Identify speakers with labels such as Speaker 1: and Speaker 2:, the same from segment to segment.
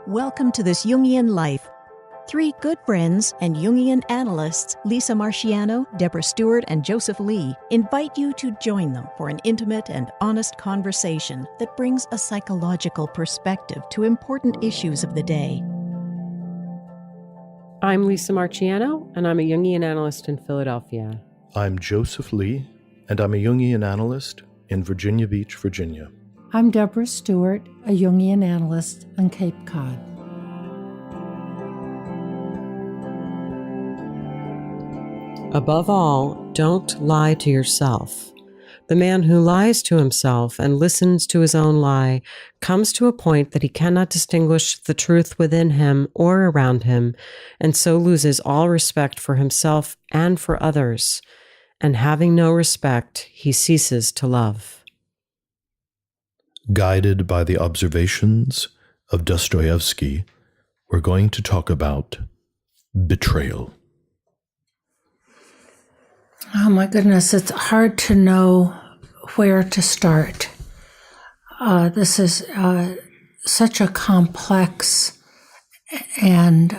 Speaker 1: Welcome to This Jungian Life. Three good friends and Jungian analysts, Lisa Marciano, Deborah Stewart, and Joseph Lee, invite you to join them for an intimate and honest conversation that brings a psychological perspective to important issues of the day.
Speaker 2: I'm Lisa Marciano, and I'm a Jungian analyst in Philadelphia.
Speaker 3: I'm Joseph Lee, and I'm a Jungian analyst in Virginia Beach, Virginia.
Speaker 4: I'm Deborah Stewart, a Jungian analyst on Cape Cod.
Speaker 2: Above all, don't lie to yourself. The man who lies to himself and listens to his own lie comes to a point that he cannot distinguish the truth within him or around him, and so loses all respect for himself and for others. And having no respect, he ceases to love.
Speaker 3: Guided by the observations of Dostoevsky, we're going to talk about betrayal.
Speaker 4: Oh my goodness, it's hard to know where to start. This is such a complex and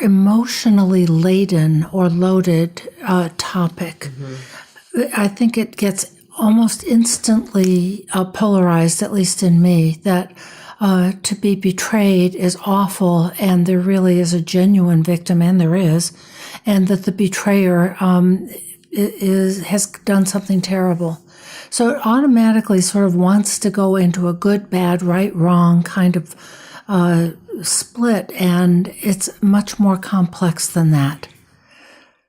Speaker 4: emotionally laden or loaded topic. Mm-hmm. I think it gets almost instantly polarized, at least in me, that to be betrayed is awful and there really is a genuine victim, and there is, and that the betrayer has done something terrible. So it automatically sort of wants to go into a good, bad, right, wrong kind of split, and it's much more complex than that.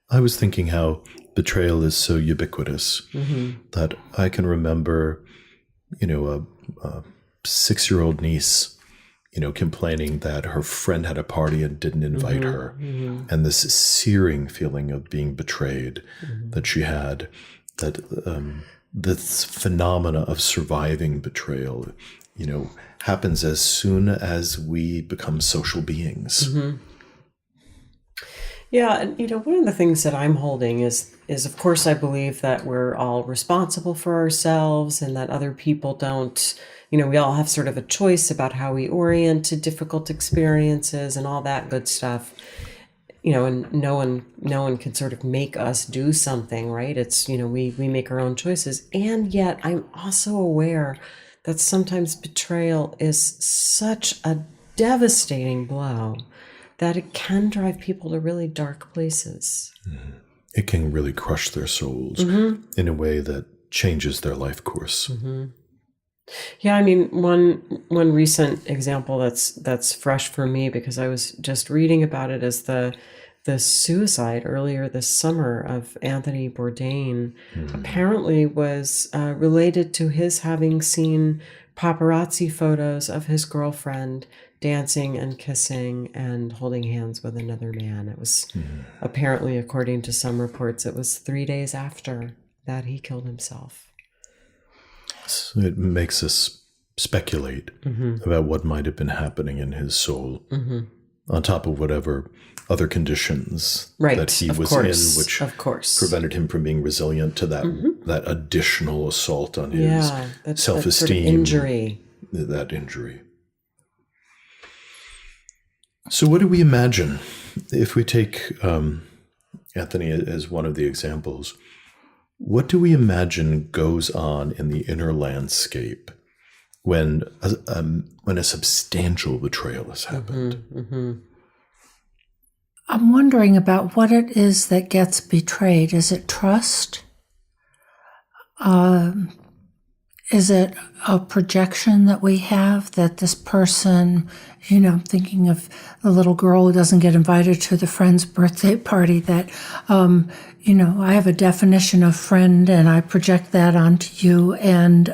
Speaker 3: I was thinking how betrayal is so ubiquitous that I can remember, a 6-year-old niece, complaining that her friend had a party and didn't invite her. Mm-hmm. And this searing feeling of being betrayed that she had, that this phenomena of surviving betrayal, happens as soon as we become social beings. Mm-hmm.
Speaker 2: Yeah, and one of the things that I'm holding is of course I believe that we're all responsible for ourselves and that other people don't, we all have sort of a choice about how we orient to difficult experiences and all that good stuff. And no one can sort of make us do something, right? It's, we make our own choices. And yet I'm also aware that sometimes betrayal is such a devastating blow that it can drive people to really dark places.
Speaker 3: Mm-hmm. It can really crush their souls in a way that changes their life course. Mm-hmm.
Speaker 2: Yeah, I mean, one recent example that's fresh for me, because I was just reading about it, is the suicide earlier this summer of Anthony Bourdain. Apparently was related to his having seen paparazzi photos of his girlfriend dancing and kissing and holding hands with another man. It was apparently, according to some reports, it was 3 days after that he killed himself.
Speaker 3: So it makes us speculate about what might have been happening in his soul, on top of whatever other conditions that he was in, which prevented him from being resilient to that additional assault on his self-esteem.
Speaker 2: That sort of injury.
Speaker 3: That injury. So what do we imagine if we take Anthony as one of the examples? What do we imagine goes on in the inner landscape when a substantial betrayal has happened?
Speaker 4: I'm wondering about what it is that gets betrayed. Is it trust? Is it a projection that we have that this person, thinking of the little girl who doesn't get invited to the friend's birthday party, that, I have a definition of friend and I project that onto you, and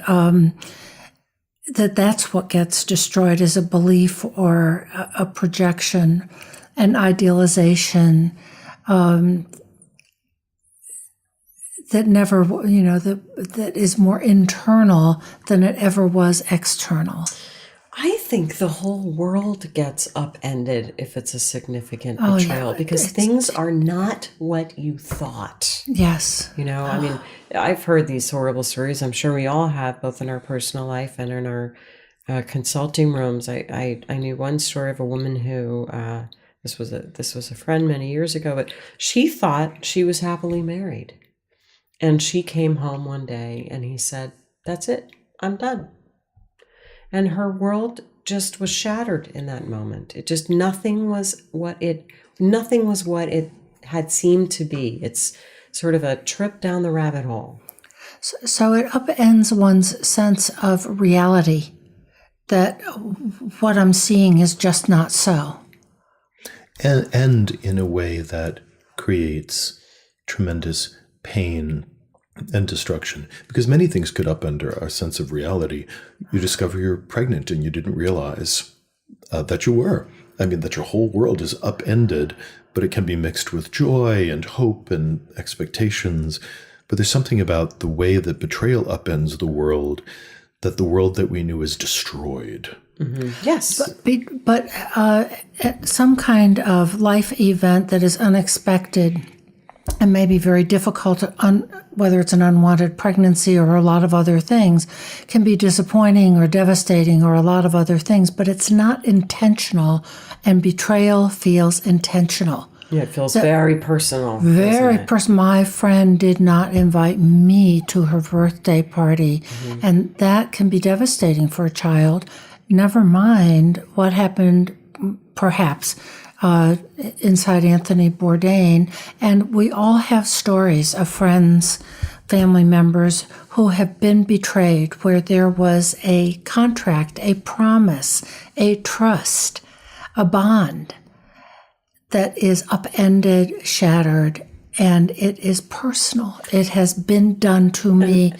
Speaker 4: that's what gets destroyed, is a belief or a projection, an idealization, that never, that is more internal than it ever was external.
Speaker 2: I think the whole world gets upended if it's a significant betrayal, because things are not what you thought.
Speaker 4: Yes.
Speaker 2: I mean, I've heard these horrible stories. I'm sure we all have, both in our personal life and in our consulting rooms. I knew one story of a woman who this was a friend many years ago, but she thought she was happily married, and she came home one day and he said, "That's it, I'm done." And her world just was shattered in that moment. It just nothing was what it had seemed to be. It's sort of a trip down the rabbit hole.
Speaker 4: So it upends one's sense of reality, that what I'm seeing is just not so.
Speaker 3: And in a way that creates tremendous pain and destruction, because many things could upend our sense of reality. You discover you're pregnant and you didn't realize that you were. I mean, that your whole world is upended, but it can be mixed with joy and hope and expectations. But there's something about the way that betrayal upends the world, that the world that we knew is destroyed.
Speaker 2: Mm-hmm. Yes.
Speaker 4: But some kind of life event that is unexpected and maybe very difficult, whether it's an unwanted pregnancy or a lot of other things, can be disappointing or devastating or a lot of other things, but it's not intentional, and betrayal feels intentional.
Speaker 2: Yeah, it feels very personal.
Speaker 4: Very personal. My friend did not invite me to her birthday party, and that can be devastating for a child. Never mind what happened, perhaps, inside Anthony Bourdain. And we all have stories of friends, family members who have been betrayed, where there was a contract, a promise, a trust, a bond that is upended, shattered, and it is personal. It has been done to me.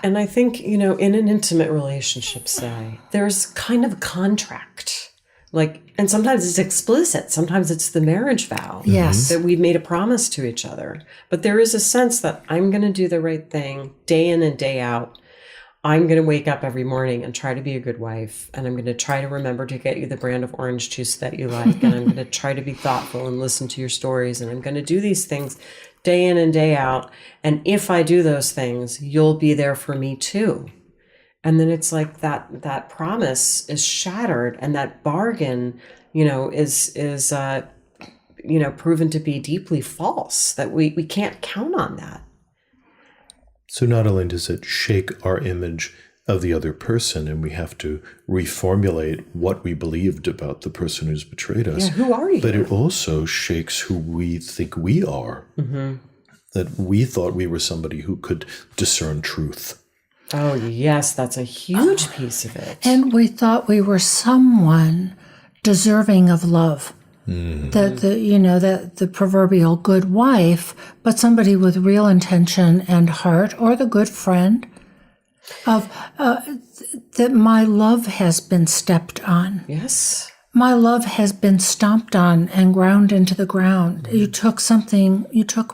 Speaker 2: And I think, in an intimate relationship, say, there's kind of a contract. And sometimes it's explicit. Sometimes it's the marriage vow.
Speaker 4: Yes.
Speaker 2: That we've made a promise to each other. But there is a sense that I'm going to do the right thing day in and day out. I'm going to wake up every morning and try to be a good wife. And I'm going to try to remember to get you the brand of orange juice that you like. And I'm going to try to be thoughtful and listen to your stories. And I'm going to do these things day in and day out. And if I do those things, you'll be there for me too. And then it's like that promise is shattered, and that bargain, is proven to be deeply false, that we can't count on that.
Speaker 3: So not only does it shake our image of the other person, and we have to reformulate what we believed about the person who's betrayed us.
Speaker 2: Yeah, who are you?
Speaker 3: But it also shakes who we think we are. Mm-hmm. That we thought we were somebody who could discern truth.
Speaker 2: Oh, yes, that's a huge piece of it.
Speaker 4: And we thought we were someone deserving of love. Mm. The proverbial good wife, but somebody with real intention and heart, or the good friend of that my love has been stepped on.
Speaker 2: Yes.
Speaker 4: My love has been stomped on and ground into the ground. You took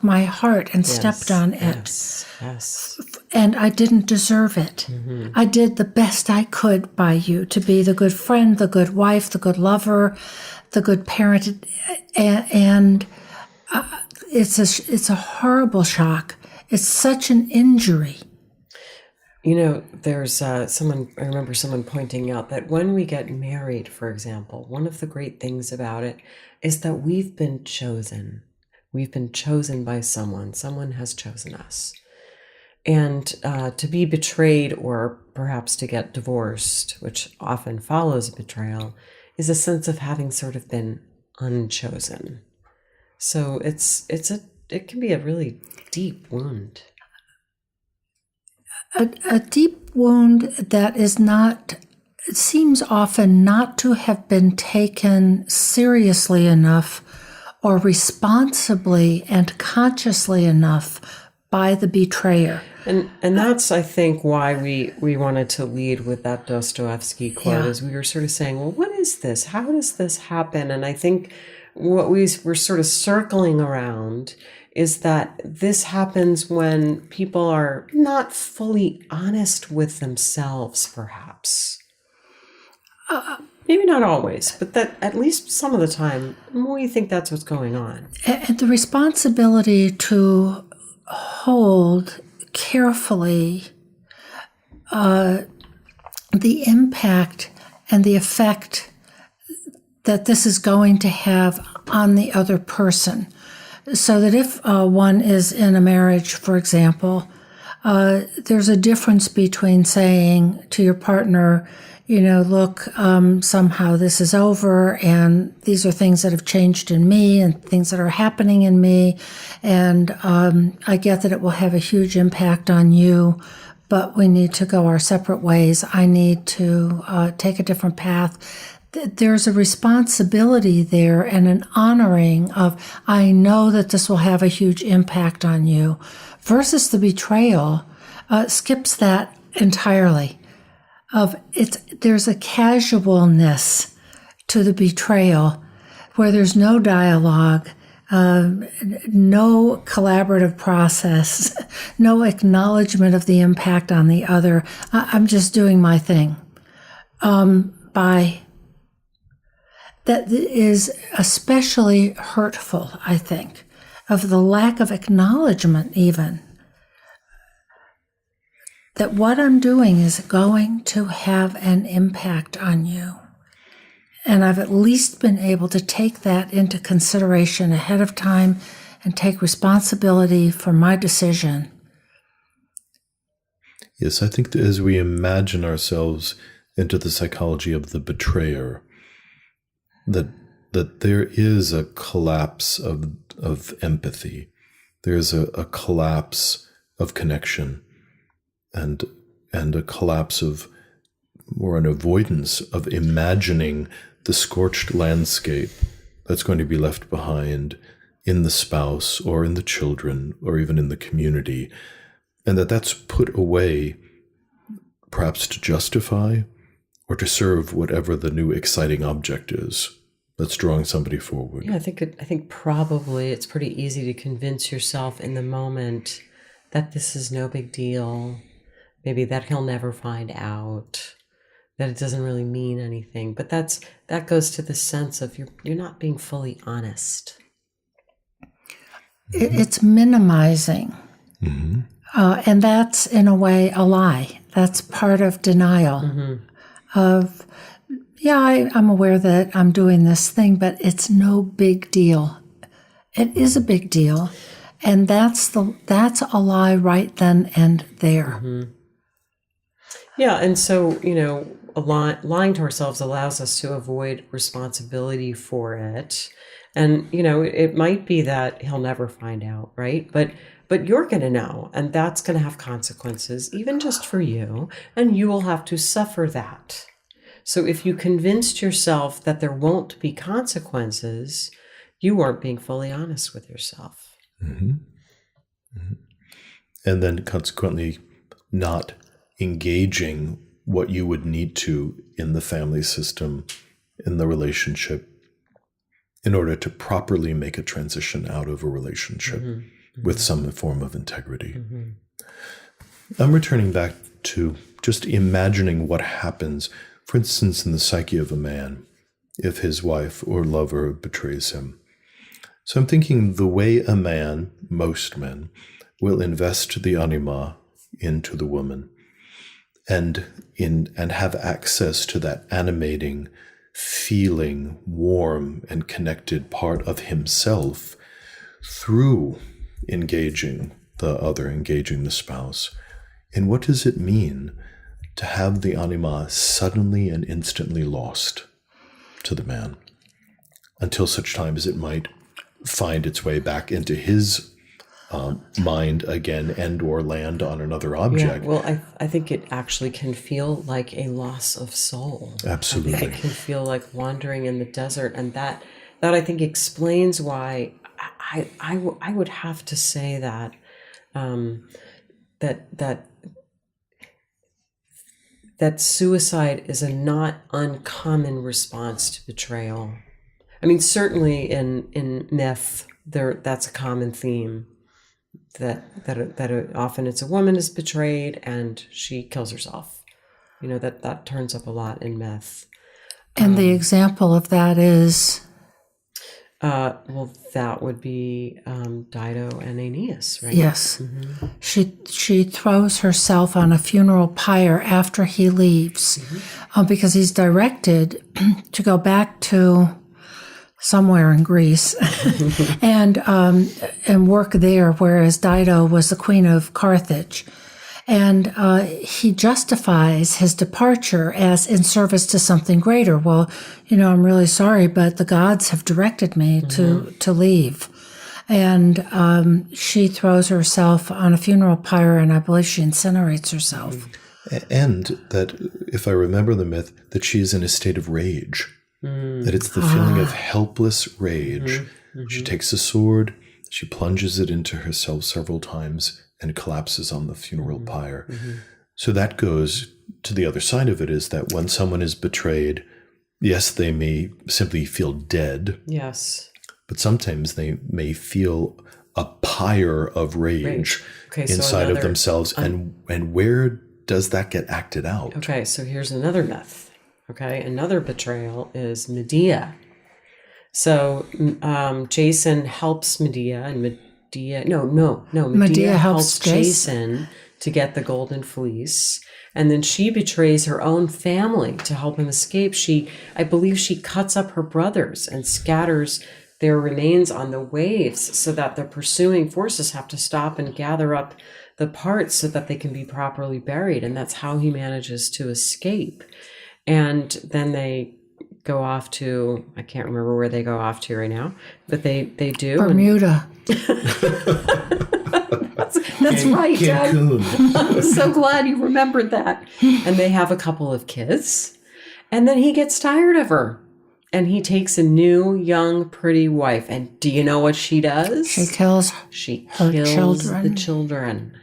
Speaker 4: my heart and stepped on it.
Speaker 2: Yes.
Speaker 4: And I didn't deserve it. Mm-hmm. I did the best I could by you to be the good friend, the good wife, the good lover, the good parent. And it's a horrible shock. It's such an injury.
Speaker 2: There's I remember someone pointing out that when we get married, for example, one of the great things about it is that we've been chosen. We've been chosen by someone. Someone has chosen us. And to be betrayed, or perhaps to get divorced, which often follows a betrayal, is a sense of having sort of been unchosen. So it can be a really deep wound.
Speaker 4: A deep wound that seems often not to have been taken seriously enough or responsibly and consciously enough by the betrayer.
Speaker 2: And that's, I think, why we wanted to lead with that Dostoevsky quote, is we were sort of saying, well, what is this? How does this happen? And I think what we're sort of circling around is that this happens when people are not fully honest with themselves, perhaps. Maybe not always, but that at least some of the time, we think that's what's going on.
Speaker 4: And the responsibility to hold carefully the impact and the effect that this is going to have on the other person. So that if one is in a marriage, for example, there's a difference between saying to your partner, look, somehow this is over, and these are things that have changed in me and things that are happening in me, and I get that it will have a huge impact on you, but we need to go our separate ways. I need to take a different path. There's a responsibility there and an honoring of, I know that this will have a huge impact on you, versus the betrayal skips that entirely. There's a casualness to the betrayal where there's no dialogue, no collaborative process, no acknowledgement of the impact on the other. I'm just doing my thing. That is especially hurtful, I think, of the lack of acknowledgement even. That what I'm doing is going to have an impact on you. And I've at least been able to take that into consideration ahead of time and take responsibility for my decision.
Speaker 3: Yes, I think that as we imagine ourselves into the psychology of the betrayer, that there is a collapse of empathy. There's a collapse of connection and a collapse of, or an avoidance of imagining the scorched landscape that's going to be left behind in the spouse or in the children or even in the community, and that's put away perhaps to justify or to serve whatever the new exciting object is that's drawing somebody forward.
Speaker 2: Yeah, I think probably it's pretty easy to convince yourself in the moment that this is no big deal, maybe that he'll never find out, that it doesn't really mean anything. But that goes to the sense of you're not being fully honest.
Speaker 4: It's minimizing.
Speaker 3: Mm-hmm.
Speaker 4: And that's, in a way, a lie. That's part of denial of, I'm aware that I'm doing this thing, but it's no big deal. It is a big deal. And that's a lie right then and there.
Speaker 2: Mm-hmm. Yeah, and so, lying to ourselves allows us to avoid responsibility for it. And, it might be that he'll never find out, right? But you're going to know, and that's going to have consequences, even just for you, and you will have to suffer that. So if you convinced yourself that there won't be consequences, you weren't being fully honest with yourself.
Speaker 3: Mm-hmm. Mm-hmm. And then consequently not engaging what you would need to in the family system, in the relationship, in order to properly make a transition out of a relationship with some form of integrity. Mm-hmm. I'm returning back to just imagining what happens, for instance, in the psyche of a man, if his wife or lover betrays him. So I'm thinking the way a man, most men, will invest the anima into the woman and have access to that animating, feeling, warm and connected part of himself through engaging the other, engaging the spouse. And what does it mean to have the anima suddenly and instantly lost to the man until such time as it might find its way back into his mind again and or land on another object?
Speaker 2: Yeah, well, I think it actually can feel like a loss of soul.
Speaker 3: Absolutely.
Speaker 2: I think it can feel like wandering in the desert, and that I think explains why I would have to say that that suicide is a not uncommon response to betrayal. I mean, certainly in myth, that's a common theme. That often it's a woman is betrayed and she kills herself. That turns up a lot in myth.
Speaker 4: And the example of that is
Speaker 2: Well, that would be Dido and Aeneas, right?
Speaker 4: Yes. She throws herself on a funeral pyre after he leaves because he's directed to go back to somewhere in Greece and work there, whereas Dido was the queen of Carthage. And he justifies his departure as in service to something greater. Well, I'm really sorry, but the gods have directed me to leave. And she throws herself on a funeral pyre, and I believe she incinerates herself.
Speaker 3: And that, if I remember the myth, that she is in a state of rage. That it's the feeling of helpless rage. She takes a sword, she plunges it into herself several times, and collapses on the funeral pyre. So that goes to the other side of it, is that when someone is betrayed, yes, they may simply feel dead.
Speaker 2: Yes.
Speaker 3: But sometimes they may feel a pyre of rage inside of themselves. And where does that get acted out?
Speaker 2: Okay, so here's another myth. Okay, another betrayal is Medea. So Jason helps Medea, and Medea helps Jason to get the golden fleece, and then she betrays her own family to help him escape. I believe she cuts up her brothers and scatters their remains on the waves so that the pursuing forces have to stop and gather up the parts so that they can be properly buried, and that's how he manages to escape. And then they go off to, I can't remember where they go off to right now, but they do.
Speaker 4: Bermuda.
Speaker 2: That's right, Doug. I'm so glad you remembered that. And they have a couple of kids. And then he gets tired of her. And he takes a new, young, pretty wife. And do you know what she does?
Speaker 4: She kills
Speaker 2: the children.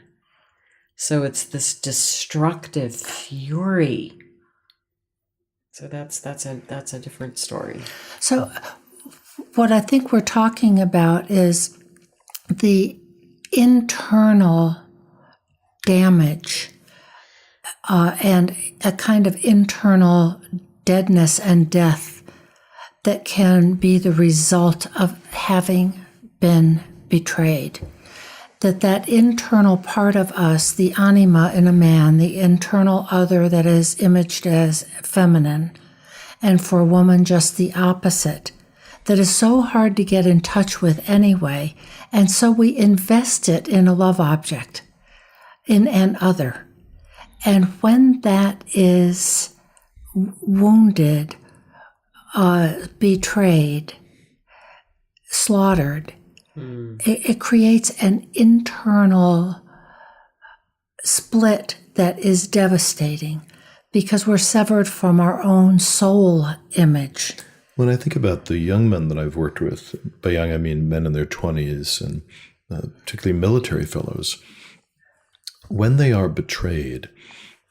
Speaker 2: So it's this destructive fury. So that's a different story.
Speaker 4: So what I think we're talking about is the internal damage and a kind of internal deadness and death that can be the result of having been betrayed. That internal part of us, the anima in a man, the internal other that is imaged as feminine, and for a woman just the opposite, that is so hard to get in touch with anyway, and so we invest it in a love object, in an other. And when that is wounded, betrayed, slaughtered, it creates an internal split that is devastating because we're severed from our own soul image.
Speaker 3: When I think about the young men that I've worked with, by young I mean men in their 20s, and particularly military fellows, when they are betrayed,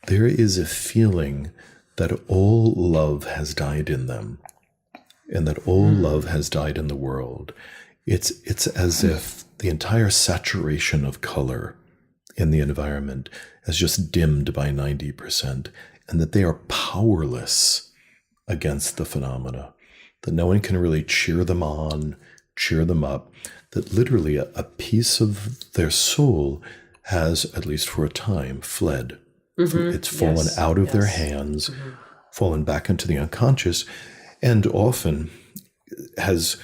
Speaker 3: there is a feeling that all love has died in them, and that all love has died in the world. It's as if the entire saturation of color in the environment has just dimmed by 90%, and that they are powerless against the phenomena, that no one can really cheer them on, cheer them up, that literally a piece of their soul has, at least for a time, fled. It's fallen out of their hands, fallen back into the unconscious, and often has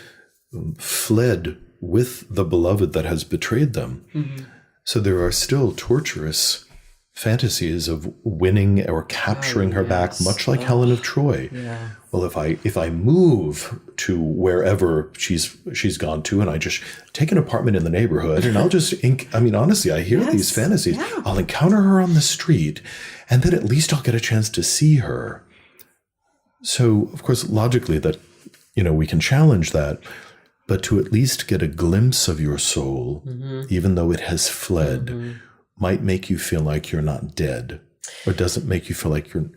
Speaker 3: fled with the beloved that has betrayed them. So there are still torturous fantasies of winning or capturing her back, much like Helen of Troy.
Speaker 2: Yeah.
Speaker 3: Well, if I move to wherever she's gone to, and I just take an apartment in the neighborhood, and I'll just honestly, I hear these fantasies. Yeah. I'll encounter her on the street, and then at least I'll get a chance to see her. So, of course, logically, that we can challenge that, but to at least get a glimpse of your soul, even though it has fled, might make you feel like you're not dead, or doesn't make you feel like you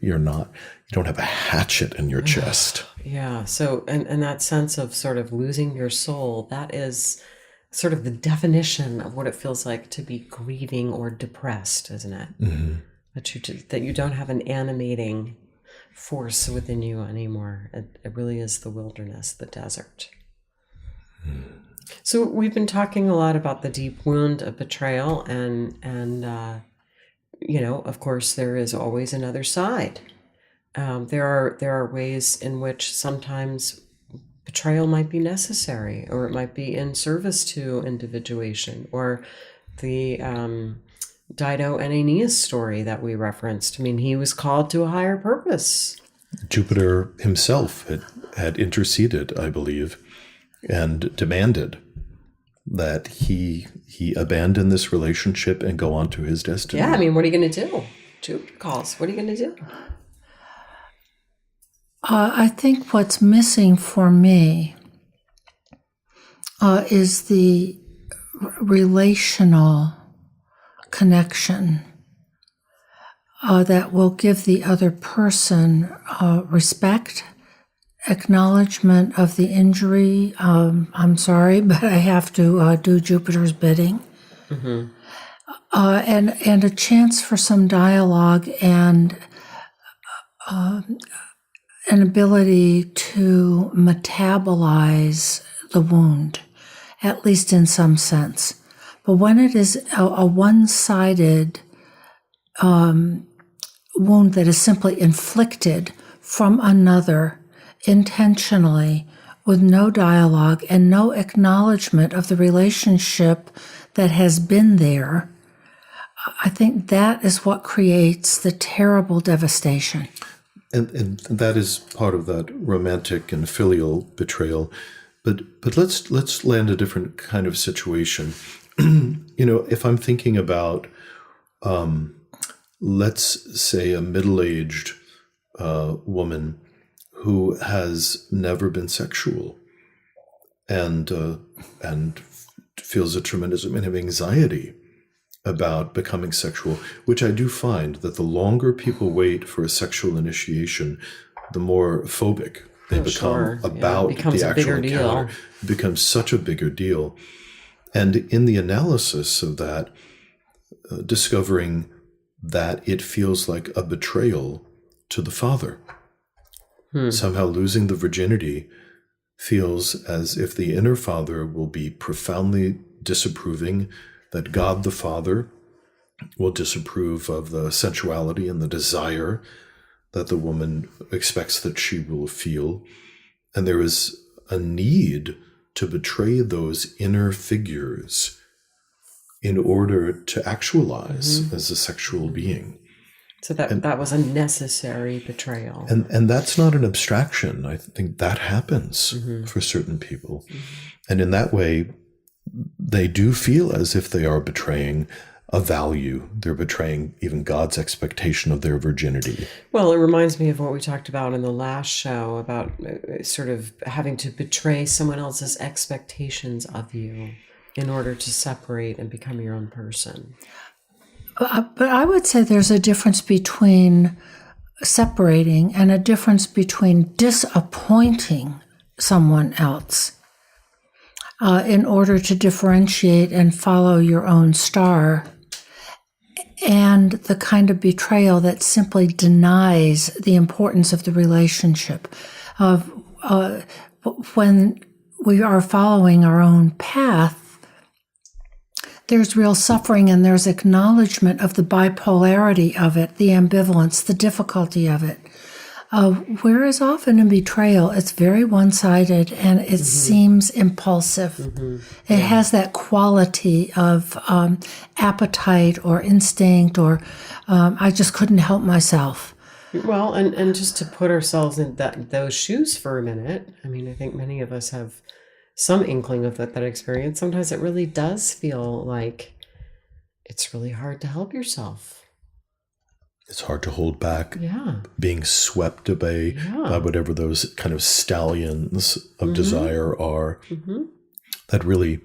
Speaker 3: don't have a hatchet in your chest.
Speaker 2: Yeah. So, and that sense of sort of losing your soul, that is sort of the definition of what it feels like to be grieving or depressed, isn't it? That you don't have an animating force within you anymore. It really is the wilderness, the desert. So we've been talking a lot about the deep wound of betrayal, and of course, there is always another side. There are ways in which sometimes betrayal might be necessary, or it might be in service to individuation, or the Dido and Aeneas story that we referenced. I mean, he was called to a higher purpose.
Speaker 3: Jupiter himself had interceded, I believe, and demanded that he abandon this relationship and go on to his destiny.
Speaker 2: Yeah, I mean, what are you going to do? Jupiter calls. What are you going to do?
Speaker 4: I think what's missing for me is the relational connection that will give the other person respect, acknowledgement of the injury. I'm sorry, but I have to do Jupiter's bidding. Mm-hmm. And a chance for some dialogue and an ability to metabolize the wound, at least in some sense. But when it is a one-sided wound that is simply inflicted from another intentionally with no dialogue and no acknowledgement of the relationship that has been there, I think that is what creates the terrible devastation.
Speaker 3: And that is part of that romantic and filial betrayal. But let's land a different kind of situation. If I'm thinking about, let's say, a middle-aged woman who has never been sexual and feels a tremendous amount of anxiety about becoming sexual, which I do find that the longer people wait for a sexual initiation, the more phobic they become about the actual encounter. It becomes such a bigger deal. And in the analysis of that, discovering that it feels like a betrayal to the father. Somehow losing the virginity feels as if the inner father will be profoundly disapproving, that God the Father will disapprove of the sensuality and the desire that the woman expects that she will feel. And there is a need to betray those inner figures in order to actualize as a sexual being.
Speaker 2: So that was a necessary betrayal.
Speaker 3: And that's not an abstraction. I think that happens for certain people. And in that way, they do feel as if they are betraying a value. They're betraying even God's expectation of their virginity.
Speaker 2: Well, it reminds me of what we talked about in the last show about sort of having to betray someone else's expectations of you in order to separate and become your own person.
Speaker 4: But I would say there's a difference between separating and a difference between disappointing someone else in order to differentiate and follow your own star, and the kind of betrayal that simply denies the importance of the relationship. When we are following our own path, there's real suffering and there's acknowledgement of the bipolarity of it, the ambivalence, the difficulty of it. Whereas often in betrayal, it's very one-sided and it seems impulsive. It has that quality of appetite or instinct or I just couldn't help myself.
Speaker 2: Well, and just to put ourselves in those shoes for a minute, I mean, I think many of us have some inkling of that experience. Sometimes it really does feel like it's really hard to help yourself.
Speaker 3: It's hard to hold back, being swept away by whatever those kind of stallions of desire are that really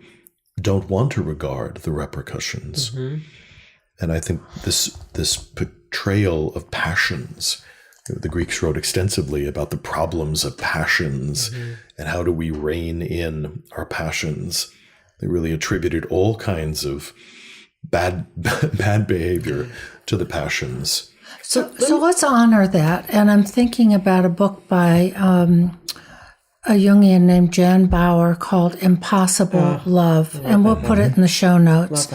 Speaker 3: don't want to regard the repercussions. And I think this betrayal of passions, the Greeks wrote extensively about the problems of passions and how do we rein in our passions. They really attributed all kinds of bad behavior to the passions.
Speaker 4: So let's honor that. And I'm thinking about a book by a Jungian named Jan Bauer called Impossible Love, and we'll put it in the show notes,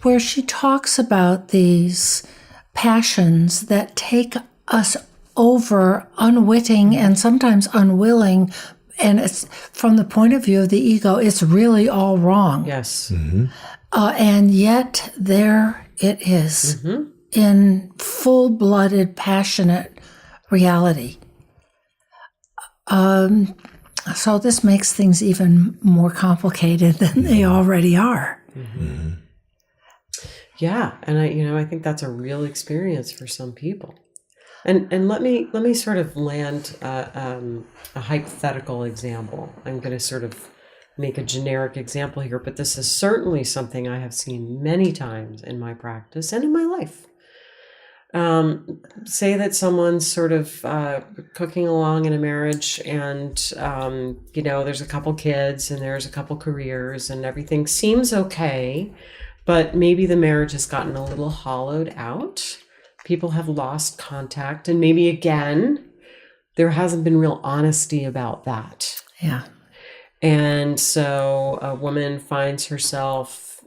Speaker 4: where she talks about these passions that take us over, unwitting and sometimes unwilling, and it's from the point of view of the ego, it's really all wrong.
Speaker 2: Yes.
Speaker 4: And yet there it is in full-blooded, passionate reality. So this makes things even more complicated than they already are.
Speaker 2: Yeah, and I think that's a real experience for some people. And let me sort of land a hypothetical example. I'm going to sort of make a generic example here, but this is certainly something I have seen many times in my practice and in my life. Say that someone's sort of cooking along in a marriage, and there's a couple kids and there's a couple careers and everything seems okay, but maybe the marriage has gotten a little hollowed out. People have lost contact, and maybe again, there hasn't been real honesty about that.
Speaker 4: Yeah.
Speaker 2: And so a woman finds herself,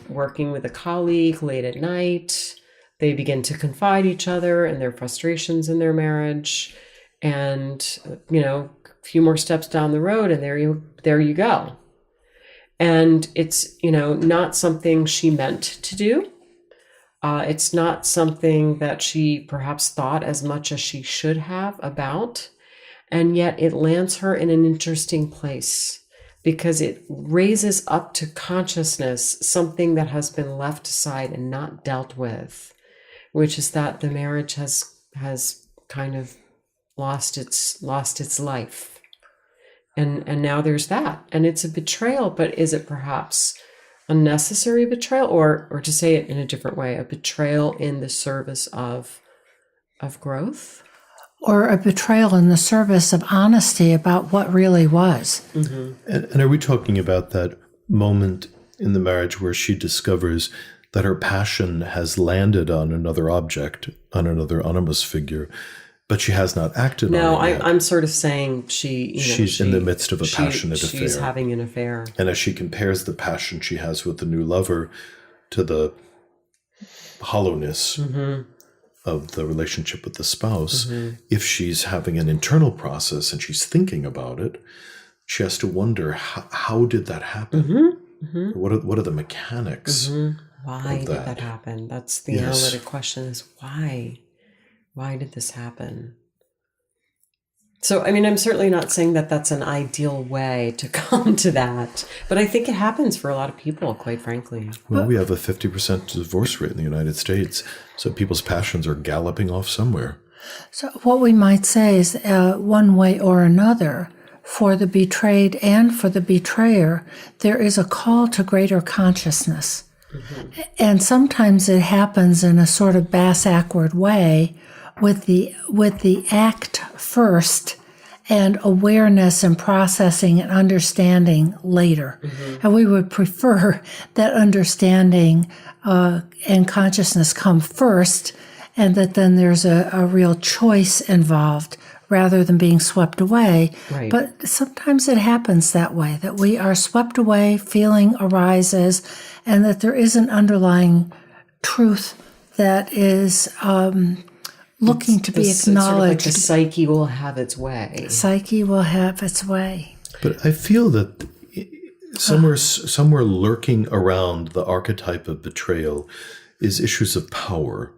Speaker 2: working with a colleague late at night. They begin to confide each other and their frustrations in their marriage. And, a few more steps down the road, and there you go. And it's, not something she meant to do. It's not something that she perhaps thought as much as she should have about. And yet it lands her in an interesting place because it raises up to consciousness something that has been left aside and not dealt with, which is that the marriage has kind of lost its life. And now there's that. And it's a betrayal, but is it perhaps a necessary betrayal, or to say it in a different way, a betrayal in the service of growth?
Speaker 4: Or a betrayal in the service of honesty about what really was.
Speaker 3: And are we talking about that moment in the marriage where she discovers that her passion has landed on another object, on another Animus figure, but she has not acted on it yet?
Speaker 2: No, I'm sort of saying she's
Speaker 3: in the midst of a passionate affair.
Speaker 2: She's having an affair.
Speaker 3: And as she compares the passion she has with the new lover to the hollowness of the relationship with the spouse, if she's having an internal process and she's thinking about it, she has to wonder, how did that happen? What are the mechanics?
Speaker 2: Why did that happen? That's the analytic question, is why? Why did this happen? So, I'm certainly not saying that that's an ideal way to come to that, but I think it happens for a lot of people, quite frankly.
Speaker 3: Well, we have a 50% divorce rate in the United States, so people's passions are galloping off somewhere.
Speaker 4: So what we might say is one way or another, for the betrayed and for the betrayer, there is a call to greater consciousness. And sometimes it happens in a sort of bass-ackward way, with the act first and awareness and processing and understanding later. And we would prefer that understanding and consciousness come first, and that then there's a real choice involved rather than being swept away.
Speaker 2: Right.
Speaker 4: But sometimes it happens that way, that we are swept away, feeling arises, and that there is an underlying truth that is looking to be acknowledged.
Speaker 2: Sort of like the psyche will have its way.
Speaker 4: Psyche will have its way.
Speaker 3: But I feel that somewhere lurking around the archetype of betrayal is issues of power.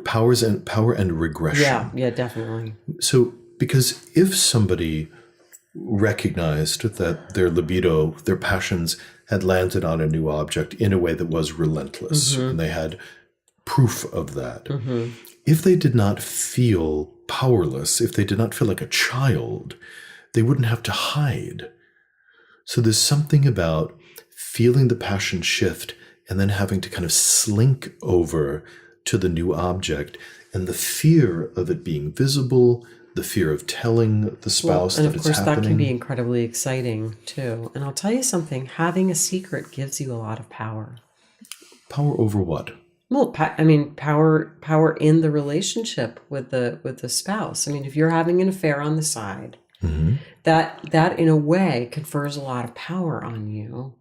Speaker 3: Power and regression.
Speaker 2: Yeah, definitely.
Speaker 3: So, because if somebody recognized that their libido, their passions had landed on a new object in a way that was relentless, and they had proof of that, if they did not feel powerless, if they did not feel like a child, they wouldn't have to hide. So there's something about feeling the passion shift and then having to kind of slink over to the new object, and the fear of it being visible, the fear of telling the spouse that it's happening. And of course, that
Speaker 2: can be incredibly exciting too. And I'll tell you something, having a secret gives you a lot of power.
Speaker 3: Power over what?
Speaker 2: Well, I mean, power in the relationship with the spouse. I mean, if you're having an affair on the side, that in a way confers a lot of power on you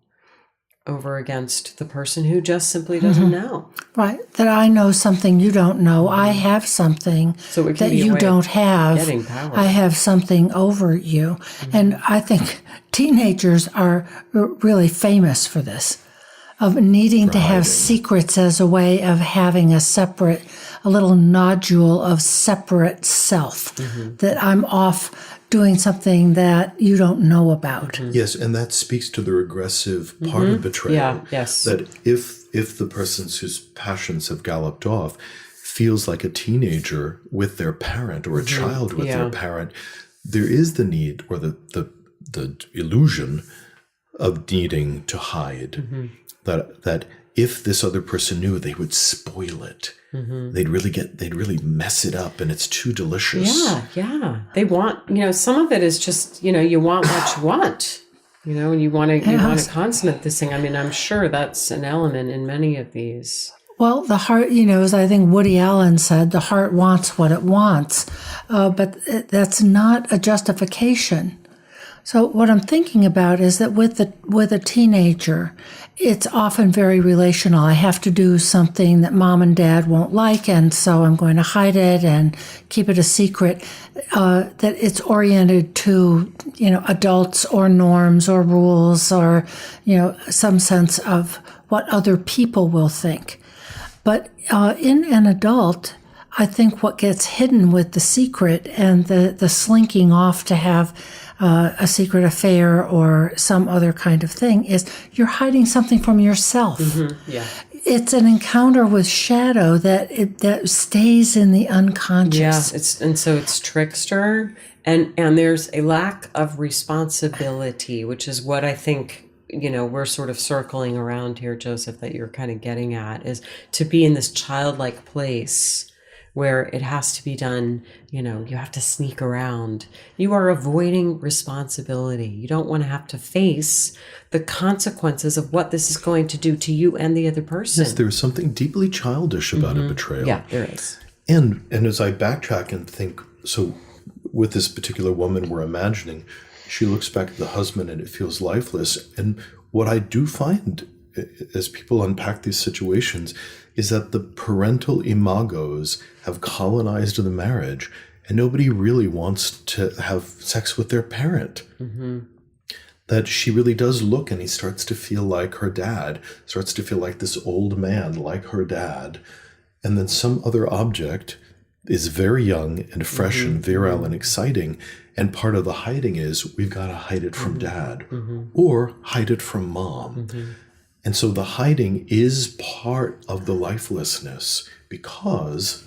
Speaker 2: over against the person who just simply doesn't know.
Speaker 4: Right. That I know something you don't know. I have something
Speaker 2: So it can
Speaker 4: that
Speaker 2: be a
Speaker 4: you
Speaker 2: way
Speaker 4: don't
Speaker 2: of
Speaker 4: have.
Speaker 2: getting power.
Speaker 4: I have something over you. And I think teenagers are really famous for this, of needing to have secrets as a way of having a little nodule of separate self, that I'm off doing something that you don't know about.
Speaker 3: Yes, and that speaks to the regressive part of betrayal.
Speaker 2: Yeah, yes.
Speaker 3: That if the person whose passions have galloped off feels like a teenager with their parent or a child with their parent, there is the need or the illusion of needing to hide. That if this other person knew, they would spoil it. They'd really mess it up, and it's too delicious.
Speaker 2: Yeah. They want, some of it is just, you want what you want, and you want to consummate this thing. I mean, I'm sure that's an element in many of these.
Speaker 4: Well, the heart, as I think Woody Allen said, the heart wants what it wants, but that's not a justification. So what I'm thinking about is that with a teenager, it's often very relational. I have to do something that mom and dad won't like, and so I'm going to hide it and keep it a secret. That it's oriented to, adults or norms or rules or, some sense of what other people will think. But in an adult, I think what gets hidden with the secret and the slinking off to have a secret affair or some other kind of thing is you're hiding something from yourself.
Speaker 2: Yeah.
Speaker 4: It's an encounter with shadow that stays in the unconscious.
Speaker 2: Yeah, so it's trickster, and there's a lack of responsibility, which is what I think we're sort of circling around here, Joseph, that you're kind of getting at, is to be in this childlike place where it has to be done, you have to sneak around. You are avoiding responsibility. You don't want to have to face the consequences of what this is going to do to you and the other person.
Speaker 3: Yes, there's something deeply childish about a betrayal.
Speaker 2: Yeah, there is.
Speaker 3: And as I backtrack and think, so with this particular woman we're imagining, she looks back at the husband and it feels lifeless. And what I do find as people unpack these situations is that the parental imagos have colonized the marriage, and nobody really wants to have sex with their parent. That she really does look, and he starts to feel like her dad, starts to feel like this old man, like her dad. And then some other object is very young and fresh and virile and exciting. And part of the hiding is we've got to hide it from dad or hide it from mom. And so the hiding is part of the lifelessness, because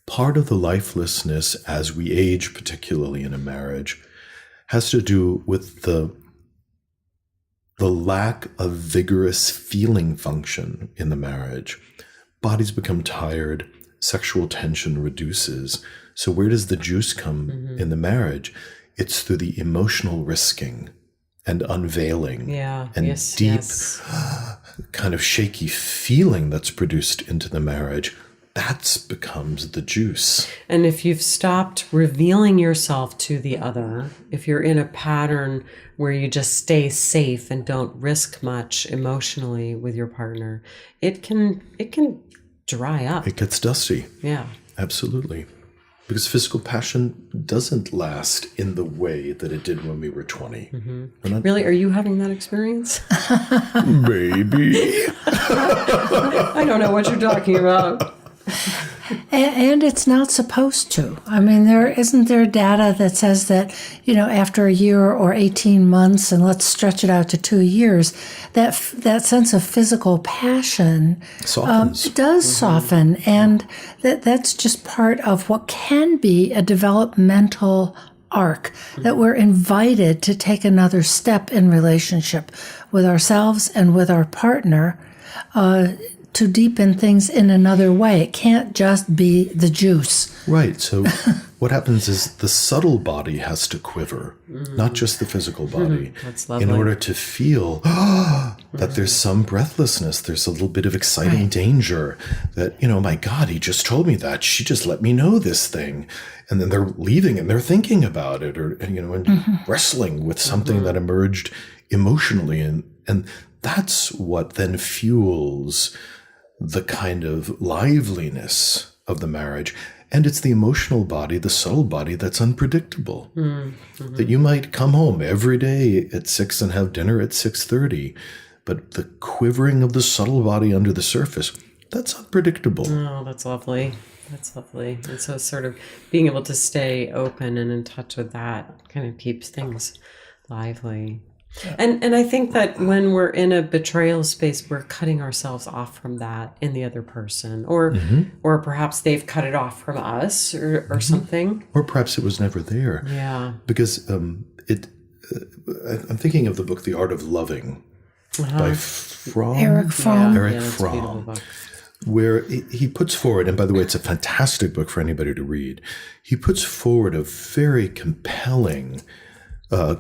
Speaker 3: part of the lifelessness as we age, particularly in a marriage, has to do with the lack of vigorous feeling function in the marriage. Bodies become tired, sexual tension reduces. So where does the juice come in the marriage? It's through the emotional risking and unveiling and deep kind of shaky feeling that's produced into the marriage. That becomes the juice.
Speaker 2: And if you've stopped revealing yourself to the other, if you're in a pattern where you just stay safe and don't risk much emotionally with your partner, it can dry up.
Speaker 3: It gets dusty.
Speaker 2: Yeah.
Speaker 3: Absolutely. Because physical passion doesn't last in the way that it did when we were 20.
Speaker 2: Really? Are you having that experience?
Speaker 3: Maybe.
Speaker 2: I don't know what you're talking about.
Speaker 4: And it's not supposed to. I mean, isn't there data that says that, after a year or 18 months, and let's stretch it out to 2 years, that sense of physical passion does soften. And that's just part of what can be a developmental arc, that we're invited to take another step in relationship with ourselves and with our partner, to deepen things in another way. It can't just be the juice.
Speaker 3: Right. So what happens is the subtle body has to quiver, not just the physical body,
Speaker 2: That's lovely.
Speaker 3: in order to feel that there's some breathlessness. There's a little bit of exciting danger that, my God, he just told me that. She just let me know this thing. And then they're leaving and they're thinking about it and wrestling with something that emerged emotionally. And that's what then fuels the kind of liveliness of the marriage. And it's the emotional body, the subtle body that's unpredictable. That you might come home every day at 6 and have dinner at 6:30, but the quivering of the subtle body under the surface, that's unpredictable.
Speaker 2: Oh, that's lovely. That's lovely. And so sort of being able to stay open and in touch with that kind of keeps things lively. And I think that when we're in a betrayal space, we're cutting ourselves off from that in the other person, or perhaps they've cut it off from us, or something.
Speaker 3: Or perhaps it was never there.
Speaker 2: Yeah.
Speaker 3: Because I'm thinking of the book *The Art of Loving* by
Speaker 4: Erich Fromm.
Speaker 3: Erich
Speaker 2: that's a
Speaker 3: Fromm,
Speaker 2: beautiful book.
Speaker 3: where he puts forward, and by the way, it's a fantastic book for anybody to read. He puts forward a very compelling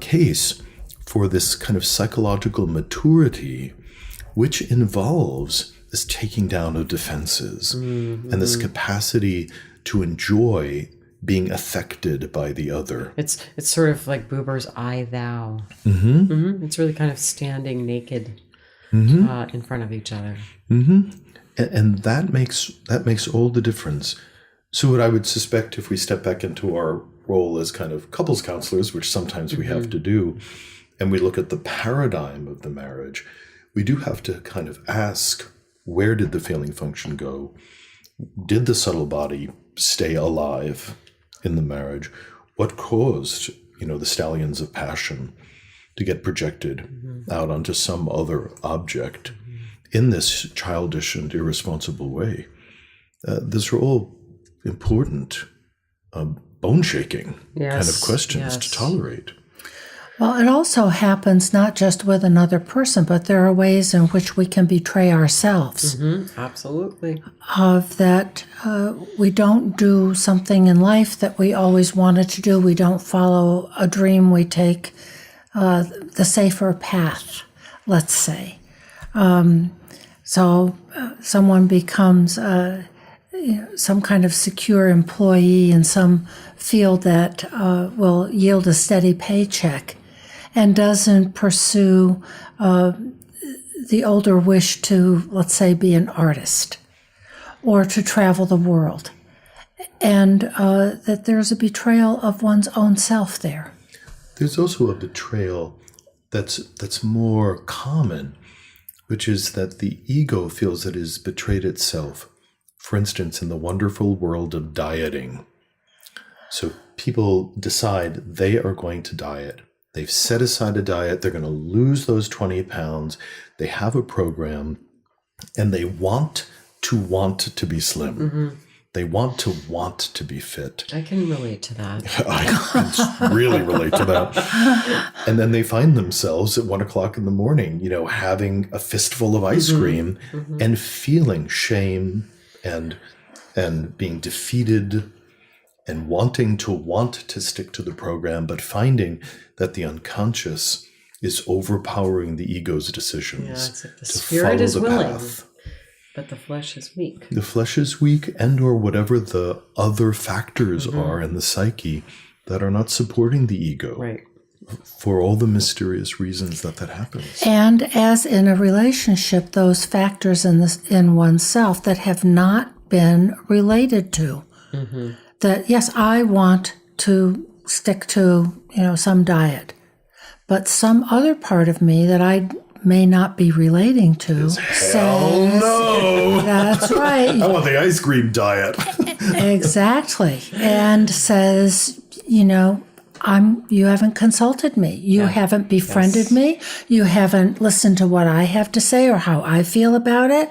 Speaker 3: case for this kind of psychological maturity, which involves this taking down of defenses and this capacity to enjoy being affected by the other.
Speaker 2: It's sort of like Buber's I, thou. It's really kind of standing naked in front of each other.
Speaker 3: And that makes all the difference. So what I would suspect, if we step back into our role as kind of couples counselors, which sometimes we have to do, and we look at the paradigm of the marriage, we do have to kind of ask, where did the feeling function go? Did the subtle body stay alive in the marriage? What caused, the stallions of passion to get projected out onto some other object in this childish and irresponsible way? These are all important, bone-shaking kind of questions to tolerate.
Speaker 4: Well, it also happens not just with another person, but there are ways in which we can betray ourselves.
Speaker 2: Absolutely.
Speaker 4: That we don't do something in life that we always wanted to do. We don't follow a dream. We take the safer path, let's say. So someone becomes some kind of secure employee in some field that will yield a steady paycheck, and doesn't pursue the older wish to, let's say, be an artist or to travel the world. And that there's a betrayal of one's own self there.
Speaker 3: There's also a betrayal that's more common, which is that the ego feels it has betrayed itself. For instance, in the wonderful world of dieting. So people decide they are going to diet. They've set aside a diet. They're going to lose those 20 pounds. They have a program, and they want to be slim. They want to be fit.
Speaker 2: I can relate to that.
Speaker 3: I can really relate to that. And then they find themselves at 1 o'clock in the morning, having a fistful of ice cream and feeling shame and being defeated and wanting to stick to the program, but finding that the unconscious is overpowering the ego's decisions.
Speaker 2: Yeah, it's like the spirit is willing, but the flesh is weak.
Speaker 3: The flesh is weak, and or whatever the other factors are in the psyche that are not supporting the ego.
Speaker 2: Right.
Speaker 3: For all the mysterious reasons that happens.
Speaker 4: And as in a relationship, those factors in oneself that have not been related to. That, yes, I want to stick to, some diet, but some other part of me that I may not be relating to says,
Speaker 3: no.
Speaker 4: That's right.
Speaker 3: I want the ice cream diet.
Speaker 4: Exactly. And says, you haven't consulted me. You haven't befriended me. You haven't listened to what I have to say or how I feel about it.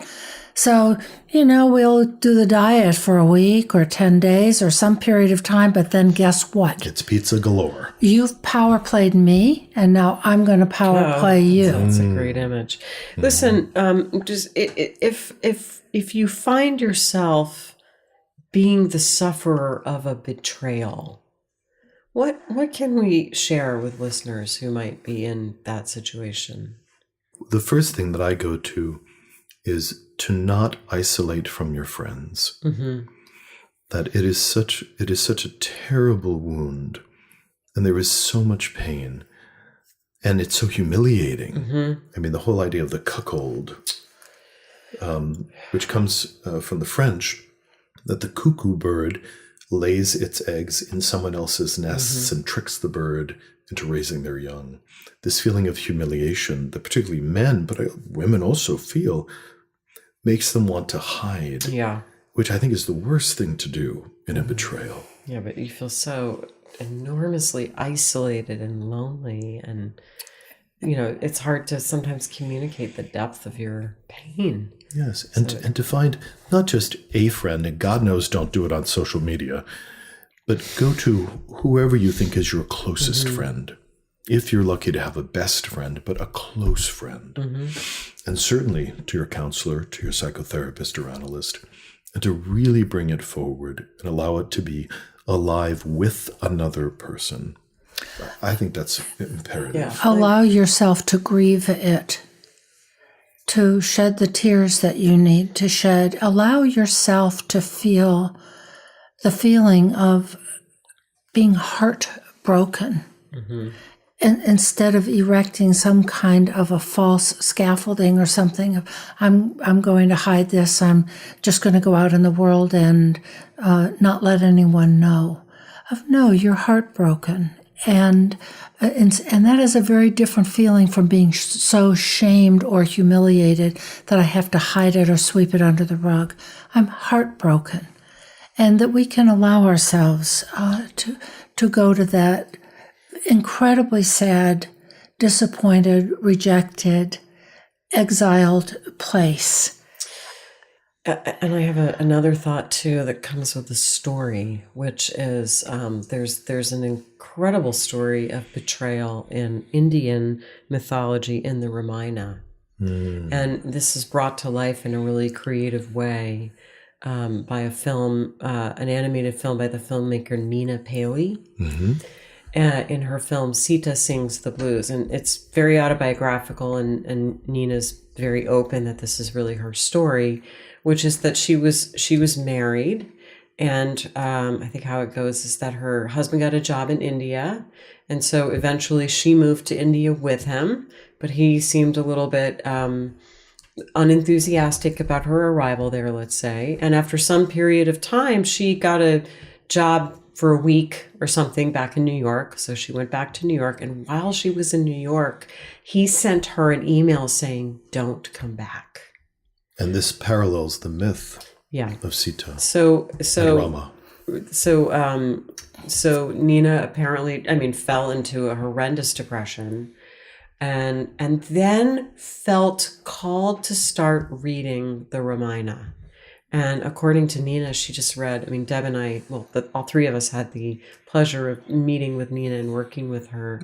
Speaker 4: So, we'll do the diet for a week or 10 days or some period of time, but then guess what?
Speaker 3: It's pizza galore.
Speaker 4: You've power played me, and now I'm going to power play you.
Speaker 2: That's a great image. Listen, just if you find yourself being the sufferer of a betrayal, what can we share with listeners who might be in that situation?
Speaker 3: The first thing that I go to is to not isolate from your friends. That it is such a terrible wound, and there is so much pain, and it's so humiliating. I mean, the whole idea of the cuckold, which comes from the French, that the cuckoo bird lays its eggs in someone else's nests and tricks the bird into raising their young. This feeling of humiliation that particularly men, but women also feel, makes them want to hide.
Speaker 2: Yeah.
Speaker 3: Which I think is the worst thing to do in a betrayal.
Speaker 2: Yeah, but you feel so enormously isolated and lonely, and it's hard to sometimes communicate the depth of your pain.
Speaker 3: Yes, and to find not just a friend, and God knows don't do it on social media, but go to whoever you think is your closest friend. If you're lucky to have a best friend, but a close friend. And certainly to your counselor, to your psychotherapist or analyst, and to really bring it forward and allow it to be alive with another person. I think that's imperative.
Speaker 2: Yeah.
Speaker 4: Allow yourself to grieve it, to shed the tears that you need to shed. Allow yourself to feel the feeling of being heartbroken. And instead of erecting some kind of a false scaffolding or something of, I'm going to hide this, I'm just going to go out in the world and not let anyone know. No, you're heartbroken. And that is a very different feeling from being so shamed or humiliated that I have to hide it or sweep it under the rug. I'm heartbroken. And that we can allow ourselves to go to that incredibly sad, disappointed, rejected, exiled place.
Speaker 2: And I have another thought too that comes with the story, which is there's an incredible story of betrayal in Indian mythology in the Ramayana, and this is brought to life in a really creative way by a film, an animated film by the filmmaker Nina Paley. In her film, Sita Sings the Blues. And it's very autobiographical, and Nina's very open that this is really her story, which is that she was married. And I think how it goes is that her husband got a job in India. And so eventually she moved to India with him, but he seemed a little bit unenthusiastic about her arrival there, let's say. And after some period of time, she got a job for a week or something back in New York. So she went back to New York. And while she was in New York, he sent her an email saying, don't come back.
Speaker 3: And this parallels the myth of Sita and Rama.
Speaker 2: So Nina apparently, fell into a horrendous depression and then felt called to start reading the Ramayana. And according to Nina, she just read, Deb and I, all three of us had the pleasure of meeting with Nina and working with her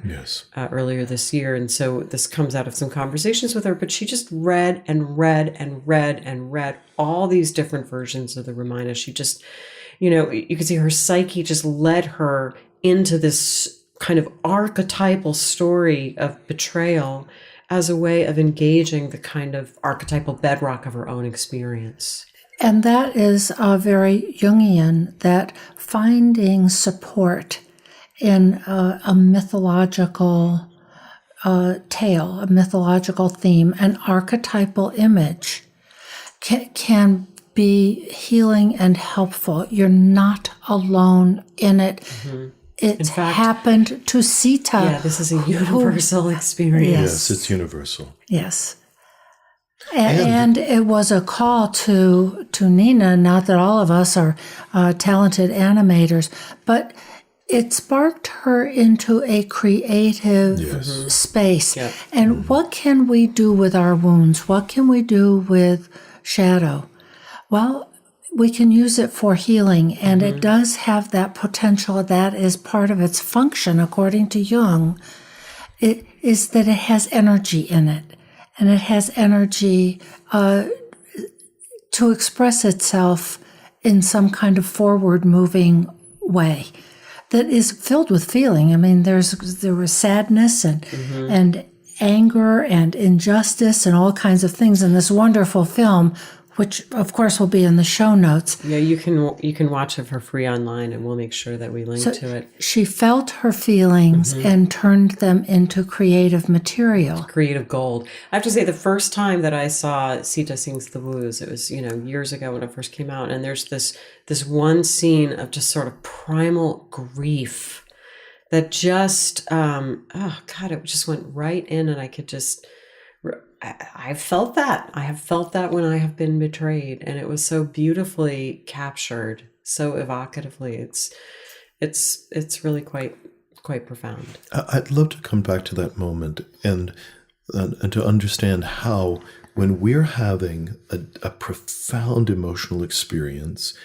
Speaker 2: earlier this year. And so this comes out of some conversations with her, but she just read and read and read and read all these different versions of the Ramayana. She just, you could see her psyche just led her into this kind of archetypal story of betrayal as a way of engaging the kind of archetypal bedrock of her own experience.
Speaker 4: And that is very Jungian, that finding support in a mythological tale, a mythological theme, an archetypal image can be healing and helpful. You're not alone in it. It's happened to Sita.
Speaker 2: Yeah, this is a universal experience.
Speaker 3: Yes, it's universal.
Speaker 4: Yes. And it was a call to Nina, not that all of us are talented animators, but it sparked her into a creative space. Yeah. And what can we do with our wounds? What can we do with shadow. Well, we can use it for healing, and it does have that potential. That is part of its function, according to Jung. It is that it has energy in it, and it has energy to express itself in some kind of forward-moving way that is filled with feeling. I mean, there was sadness and anger and injustice and all kinds of things in this wonderful film, which of course will be in the show notes.
Speaker 2: Yeah, you can watch it for free online, and we'll make sure that we link to it.
Speaker 4: She felt her feelings and turned them into creative material.
Speaker 2: Creative gold. I have to say, the first time that I saw Sita Sings the Blues, it was, years ago when it first came out, and there's this one scene of just sort of primal grief that just, it just went right in, and I could just... I felt that. I have felt that when I have been betrayed, and it was so beautifully captured, so evocatively. It's really quite profound.
Speaker 3: I'd love to come back to that moment and to understand how, when we're having a profound emotional experience,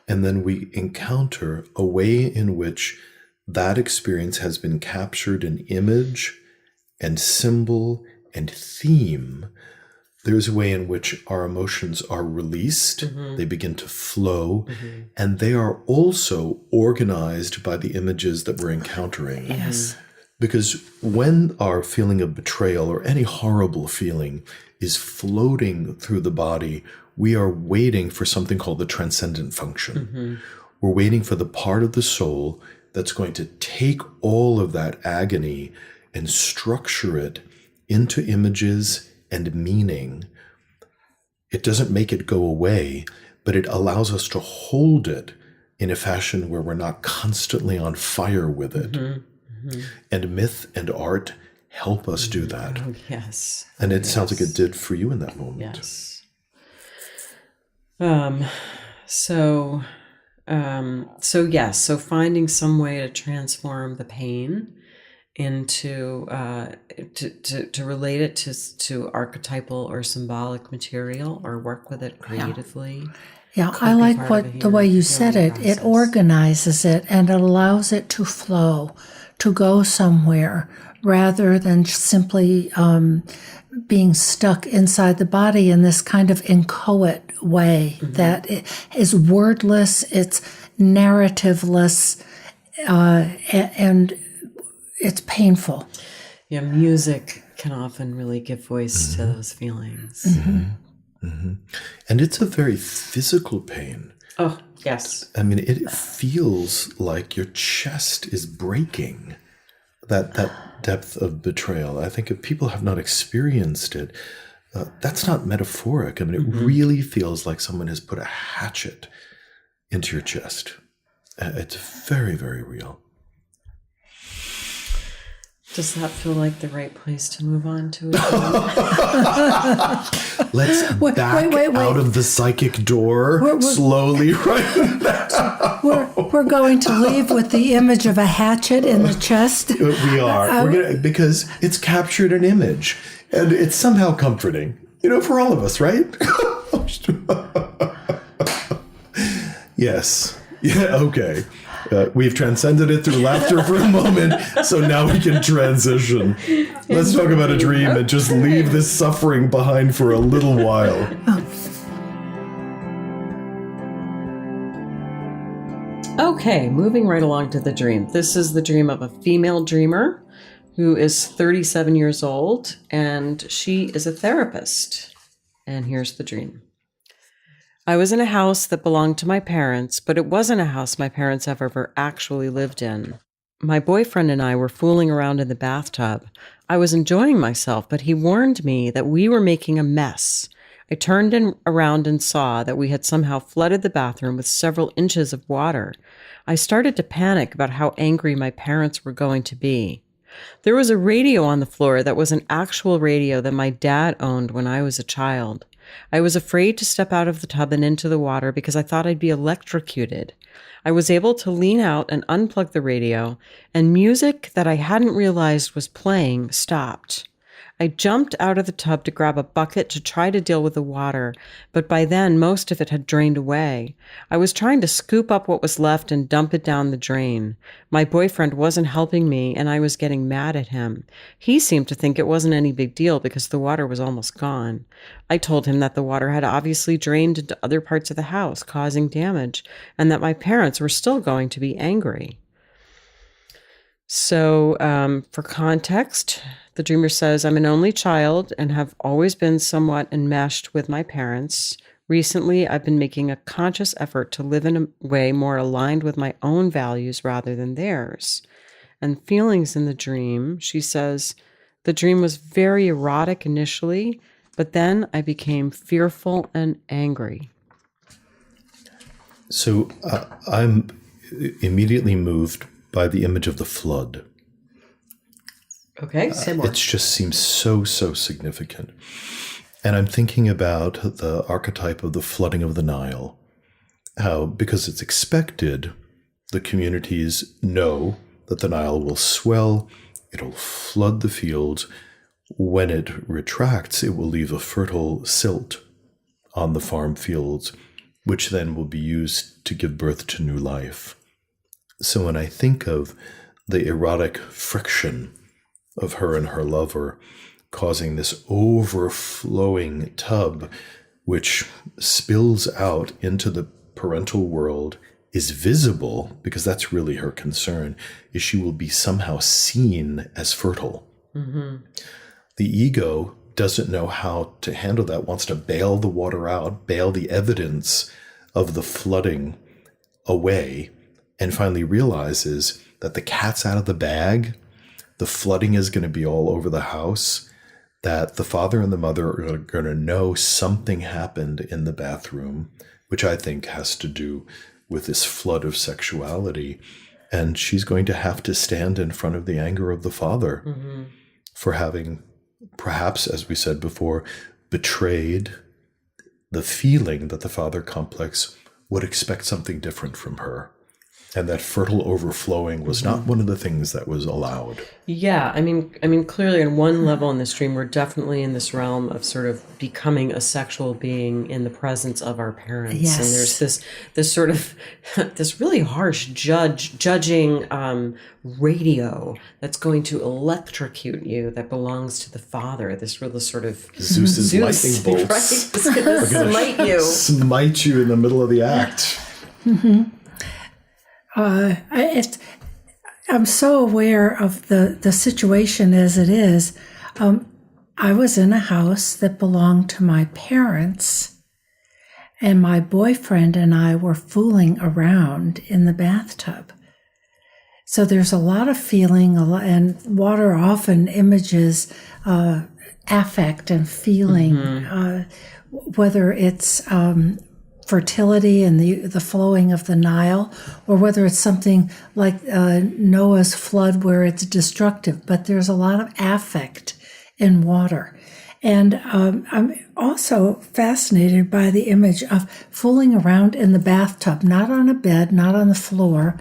Speaker 3: and then we encounter a way in which that experience has been captured in image and symbol and theme, there's a way in which our emotions are released, they begin to flow, and they are also organized by the images that we're encountering.
Speaker 4: Yes.
Speaker 3: Because when our feeling of betrayal or any horrible feeling is floating through the body, we are waiting for something called the transcendent function. We're waiting for the part of the soul that's going to take all of that agony and structure it into images and meaning. It doesn't make it go away, but it allows us to hold it in a fashion where we're not constantly on fire with it. And myth and art help us do that.
Speaker 2: Oh, yes.
Speaker 3: And it sounds like it did for you in that moment.
Speaker 2: Yes. So finding some way to transform the pain into to relate it to archetypal or symbolic material, or work with it creatively.
Speaker 4: Yeah, I like the way you said it. Process. It organizes it and it allows it to flow, to go somewhere, rather than simply being stuck inside the body in this kind of inchoate way that is wordless, it's narrativeless, and it's painful.
Speaker 2: Yeah, music can often really give voice to those feelings.
Speaker 3: And it's a very physical pain.
Speaker 2: Oh, yes.
Speaker 3: I mean, it feels like your chest is breaking. That depth of betrayal. I think if people have not experienced it, that's not metaphoric. I mean, it really feels like someone has put a hatchet into your chest. It's very, very real.
Speaker 2: Does that feel like the right place to move on to?
Speaker 3: Let's back out of the psychic door slowly right now.
Speaker 4: We're going to leave with the image of a hatchet in the chest.
Speaker 3: We are. Because it's captured an image. And it's somehow comforting. For all of us, right? Yes. Yeah, okay. We've transcended it through laughter for a moment, so now we can transition. Let's talk about a dream and just leave this suffering behind for a little while.
Speaker 2: Okay, moving right along to the dream. This is the dream of a female dreamer who is 37 years old, and she is a therapist. And here's the dream. I was in a house that belonged to my parents, but it wasn't a house my parents have ever actually lived in. My boyfriend and I were fooling around in the bathtub. I was enjoying myself, but he warned me that we were making a mess. I turned around and saw that we had somehow flooded the bathroom with several inches of water. I started to panic about how angry my parents were going to be. There was a radio on the floor that was an actual radio that my dad owned when I was a child. I was afraid to step out of the tub and into the water because I thought I'd be electrocuted. I was able to lean out and unplug the radio, and music that I hadn't realized was playing stopped. I jumped out of the tub to grab a bucket to try to deal with the water, but by then most of it had drained away. I was trying to scoop up what was left and dump it down the drain. My boyfriend wasn't helping me, and I was getting mad at him. He seemed to think it wasn't any big deal because the water was almost gone. I told him that the water had obviously drained into other parts of the house, causing damage, and that my parents were still going to be angry. So, for context, the dreamer says, I'm an only child and have always been somewhat enmeshed with my parents. Recently, I've been making a conscious effort to live in a way more aligned with my own values rather than theirs. And feelings in the dream, she says, the dream was very erotic initially, but then I became fearful and angry.
Speaker 3: So I'm immediately moved by the image of the flood.
Speaker 2: Okay, say more.
Speaker 3: It just seems so significant. And I'm thinking about the archetype of the flooding of the Nile. How, because it's expected, the communities know that the Nile will swell, it'll flood the fields. When it retracts, it will leave a fertile silt on the farm fields, which then will be used to give birth to new life. So when I think of the erotic friction of her and her lover causing this overflowing tub, which spills out into the parental world, is visible, because that's really her concern, is she will be somehow seen as fertile. Mm-hmm. The ego doesn't know how to handle that, wants to bail the water out, bail the evidence of the flooding away, and finally realizes that the cat's out of the bag, the flooding is going to be all over the house, that the father and the mother are going to know something happened in the bathroom, which I think has to do with this flood of sexuality. And she's going to have to stand in front of the anger of the father for having, perhaps, as we said before, betrayed the feeling that the father complex would expect something different from her. And that fertile overflowing was not one of the things that was allowed.
Speaker 2: Yeah, I mean, clearly on one level in this dream, we're definitely in this realm of sort of becoming a sexual being in the presence of our parents.
Speaker 4: Yes.
Speaker 2: And there's this sort of, this really harsh judging radio that's going to electrocute you that belongs to the father. This really sort of
Speaker 3: Zeus's lightning bolts.
Speaker 2: Right? It's going to smite you.
Speaker 3: Smite you in the middle of the act.
Speaker 4: Mm-hmm. I'm so aware of the situation as it is. I was in a house that belonged to my parents, and my boyfriend and I were fooling around in the bathtub. So there's a lot of feeling, and water often images affect and feeling, whether it's fertility and the flowing of the Nile, or whether it's something like Noah's flood where it's destructive, but there's a lot of affect in water. And I'm also fascinated by the image of fooling around in the bathtub, not on a bed, not on the floor,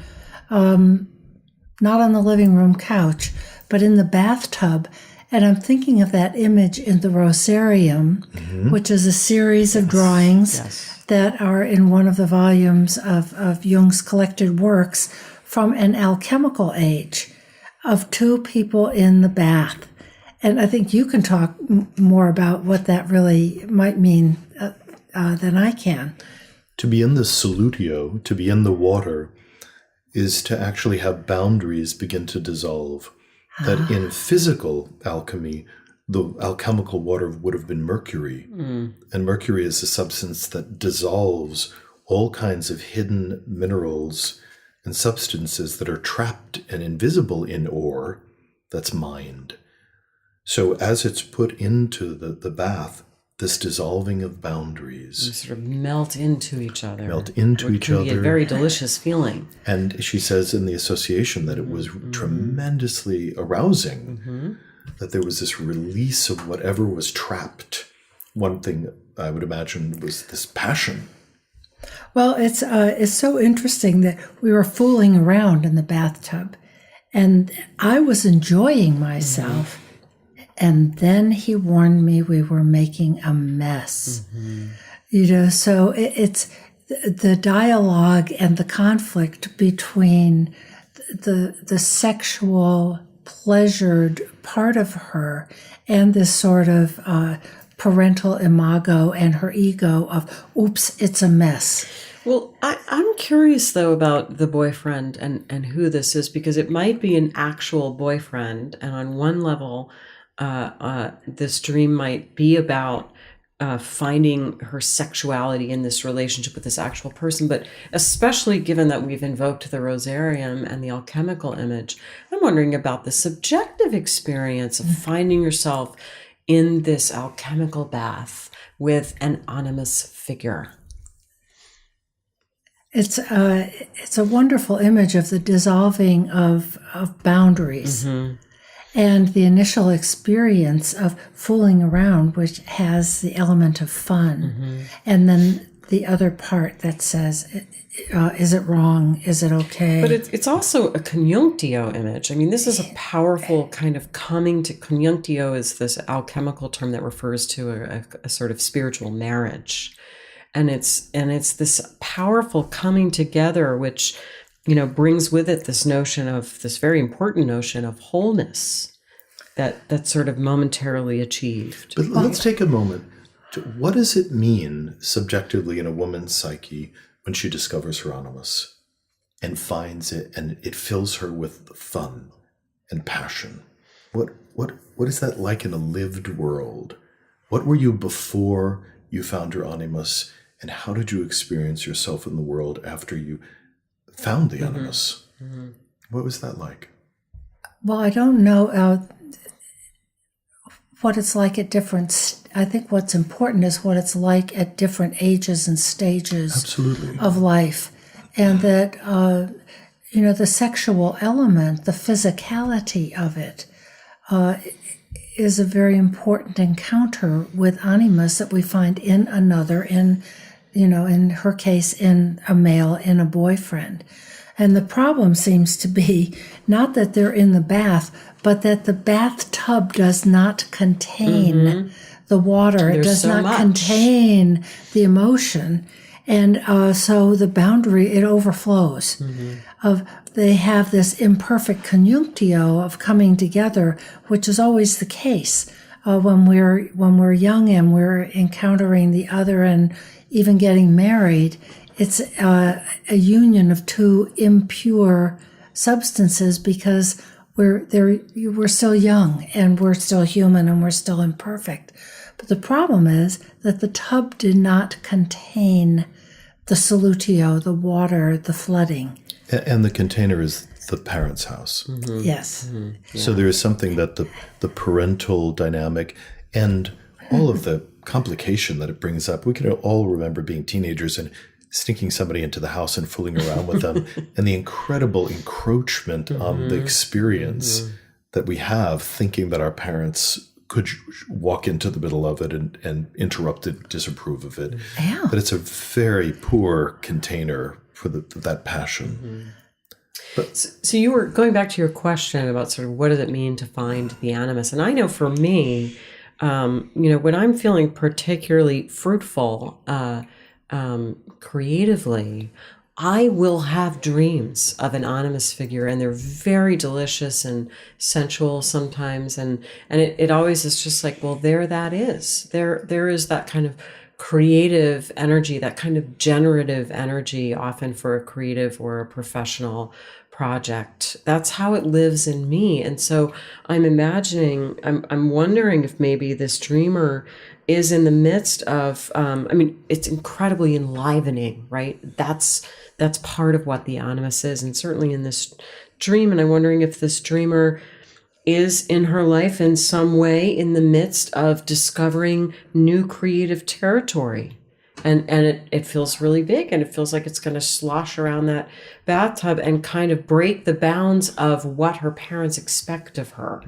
Speaker 4: not on the living room couch, but in the bathtub. And I'm thinking of that image in the Rosarium, which is a series of drawings that are in one of the volumes of Jung's collected works from an alchemical age of two people in the bath. And I think you can talk more about what that really might mean than I can.
Speaker 3: To be in the solutio, to be in the water, is to actually have boundaries begin to dissolve. That in physical alchemy, the alchemical water would have been mercury. And mercury is a substance that dissolves all kinds of hidden minerals and substances that are trapped and invisible in ore that's mined. So as it's put into the bath, this dissolving of boundaries.
Speaker 2: They sort of melt into each other.
Speaker 3: Melt into each other.
Speaker 2: It can be a very delicious feeling.
Speaker 3: And she says in the association that it was tremendously arousing, that there was this release of whatever was trapped. One thing I would imagine was this passion.
Speaker 4: Well, it's so interesting that we were fooling around in the bathtub, and I was enjoying myself. and then he warned me we were making a mess. So it's the dialogue and the conflict between the sexual pleasured part of her and this sort of parental imago and her ego of, oops, it's a mess.
Speaker 2: Well, I'm curious, though, about the boyfriend and who this is, because it might be an actual boyfriend. And on one level, this dream might be about finding her sexuality in this relationship with this actual person. But especially given that we've invoked the rosarium and the alchemical image, I'm wondering about the subjective experience of finding yourself in this alchemical bath with an animus figure.
Speaker 4: It's a wonderful image of the dissolving of boundaries and the initial experience of fooling around, which has the element of fun. And then the other part that says, is it wrong? Is it okay?
Speaker 2: But it's also a conjunctio image. I mean, this is a powerful kind of coming to. Conjunctio is this alchemical term that refers to a sort of spiritual marriage. And it's this powerful coming together, which, brings with it this very important notion of wholeness that's sort of momentarily achieved.
Speaker 3: But let's take a moment. What does it mean subjectively in a woman's psyche when she discovers her animus and finds it and it fills her with fun and passion? What is that like in a lived world? What were you before you found your animus, and how did you experience yourself in the world after you found the animus? What was that like?
Speaker 4: Well, I don't know what it's like at different. I think what's important is what it's like at different ages and stages of life, and that the sexual element, the physicality of it, is a very important encounter with animus that we find in another, in her case, in a male, in a boyfriend. And the problem seems to be not that they're in the bath, but that the bathtub does not contain the water. It does not contain the emotion. And so the boundary, it overflows. They have this imperfect conjunctio of coming together, which is always the case when we're young and we're encountering the other and even getting married. It's a union of two impure substances because we're still young and we're still human and we're still imperfect. But the problem is that the tub did not contain the solutio, the water, the flooding.
Speaker 3: And the container is the parent's house.
Speaker 4: Yes.
Speaker 3: Yeah. So there is something that the parental dynamic and all of the complication that it brings up. We can all remember being teenagers and sneaking somebody into the house and fooling around with them, and the incredible encroachment on the experience that we have, thinking that our parents could walk into the middle of it and interrupt it, disapprove of it.
Speaker 4: Yeah.
Speaker 3: But it's a very poor container for that passion. But
Speaker 2: So you were going back to your question about sort of what does it mean to find the animus? And I know for me, when I'm feeling particularly fruitful, creatively, I will have dreams of an animus figure, and they're very delicious and sensual sometimes. And it always is just like, well, there that is. There is that kind of creative energy, that kind of generative energy, often for a creative or a professional project. That's how it lives in me. And so I'm wondering if maybe this dreamer is in the midst of, it's incredibly enlivening, right? That's part of what the animus is. And certainly in this dream, and I'm wondering if this dreamer is in her life in some way in the midst of discovering new creative territory. And it feels really big, and it feels like it's going to slosh around that bathtub and kind of break the bounds of what her parents expect of her.